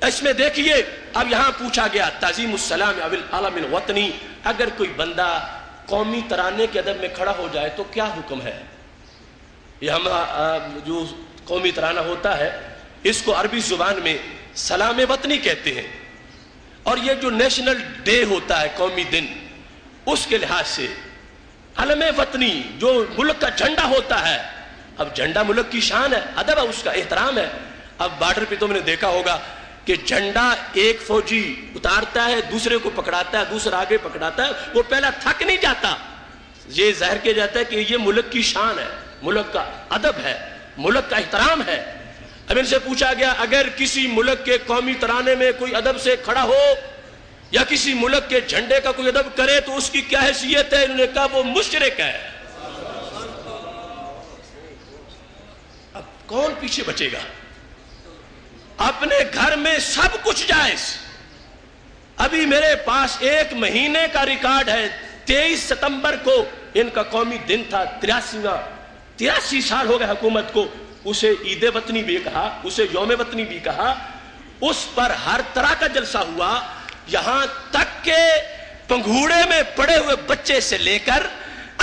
اس میں دیکھیے اب یہاں پوچھا گیا تعظیم السلام او العلم الوطنی، اگر کوئی بندہ قومی ترانے کے ادب میں کھڑا ہو جائے تو کیا حکم ہے؟ یہ ہم جو قومی ترانہ ہوتا ہے اس کو عربی زبان میں سلام وطنی کہتے ہیں، اور یہ جو نیشنل ڈے ہوتا ہے قومی دن، اس کے لحاظ سے علم وطنی جو ملک کا جھنڈا ہوتا ہے، اب جھنڈا ملک کی شان ہے، ادب ہے، اس کا احترام ہے۔ اب بارڈر پہ تم نے دیکھا ہوگا کہ جھنڈا ایک فوجی اتارتا ہے، دوسرے کو پکڑاتا ہے، دوسرا آگے پکڑاتا ہے، وہ پہلا تھک نہیں جاتا، یہ ظاہر کیا جاتا ہے کہ یہ ملک کی شان ہے، ملک کا ادب ہے، ملک کا احترام ہے۔ اب ان سے پوچھا گیا اگر کسی ملک کے قومی ترانے میں کوئی ادب سے کھڑا ہو یا کسی ملک کے جھنڈے کا کوئی ادب کرے تو اس کی کیا حیثیت ہے؟ انہوں نے کہا وہ مشرک ہے۔ اب کون پیچھے بچے گا؟ اپنے گھر میں سب کچھ جائز۔ ابھی میرے پاس 1 مہینے کا ریکارڈ ہے، 23 ستمبر کو ان کا قومی دن تھا، 83 سال ہو گئے حکومت کو، اسے عید وطنی بھی کہا، اسے یوم وطنی بھی کہا، اس پر ہر طرح کا جلسہ ہوا، یہاں تک کہ پنگھوڑے میں پڑے ہوئے بچے سے لے کر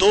2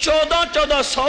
1400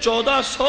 1400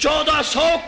1400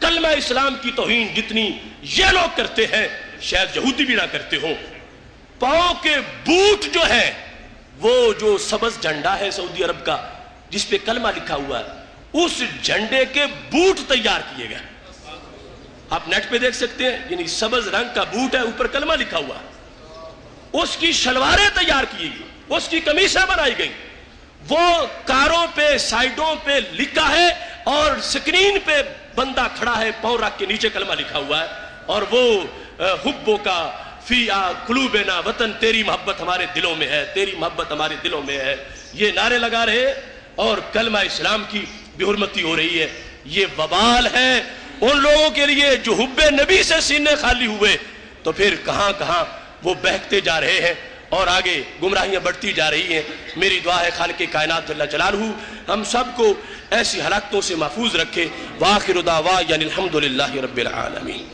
کلمہ اسلام کی توہین جتنی یہ لوگ کرتے ہیں شاید یہودی بھی نہ کرتے ہوں. پاؤں کے بوٹ جو ہے وہ جو سبز جھنڈا ہے سعودی عرب کا جس پہ کلمہ لکھا ہوا ہے اس جھنڈے کے بوٹ تیار کیے گئے. آپ نیٹ پہ دیکھ سکتے ہیں, یعنی سبز رنگ کا بوٹ ہے اوپر کلمہ لکھا ہوا ہے. اس کی شلواریں تیار کی گئی, اس کی قمیصیں بنائی گئی. وہ کاروں پہ سائیڈوں پہ لکھا ہے اور سکرین پہ بندہ کھڑا ہے پاؤں رکھ کے نیچے کلمہ لکھا ہوا ہے اور وہ حبوں کا فی قلوبنا وطن تیری محبت ہمارے دلوں میں ہے, تیری محبت ہمارے دلوں میں ہے, یہ نعرے لگا رہے اور کلمہ اسلام کی بے حرمتی ہو رہی ہے. یہ وبال ہے ان لوگوں کے لیے جو حب نبی سے سینے خالی ہوئے تو پھر کہاں کہاں وہ بہکتے جا رہے ہیں اور آگے گمراہیاں بڑھتی جا رہی ہیں. میری دعا ہے خالق کائنات جل جلالہ ہم سب کو ایسی ہلاکتوں سے محفوظ رکھے. وآخر دعوانا الحمدللہ رب العالمین.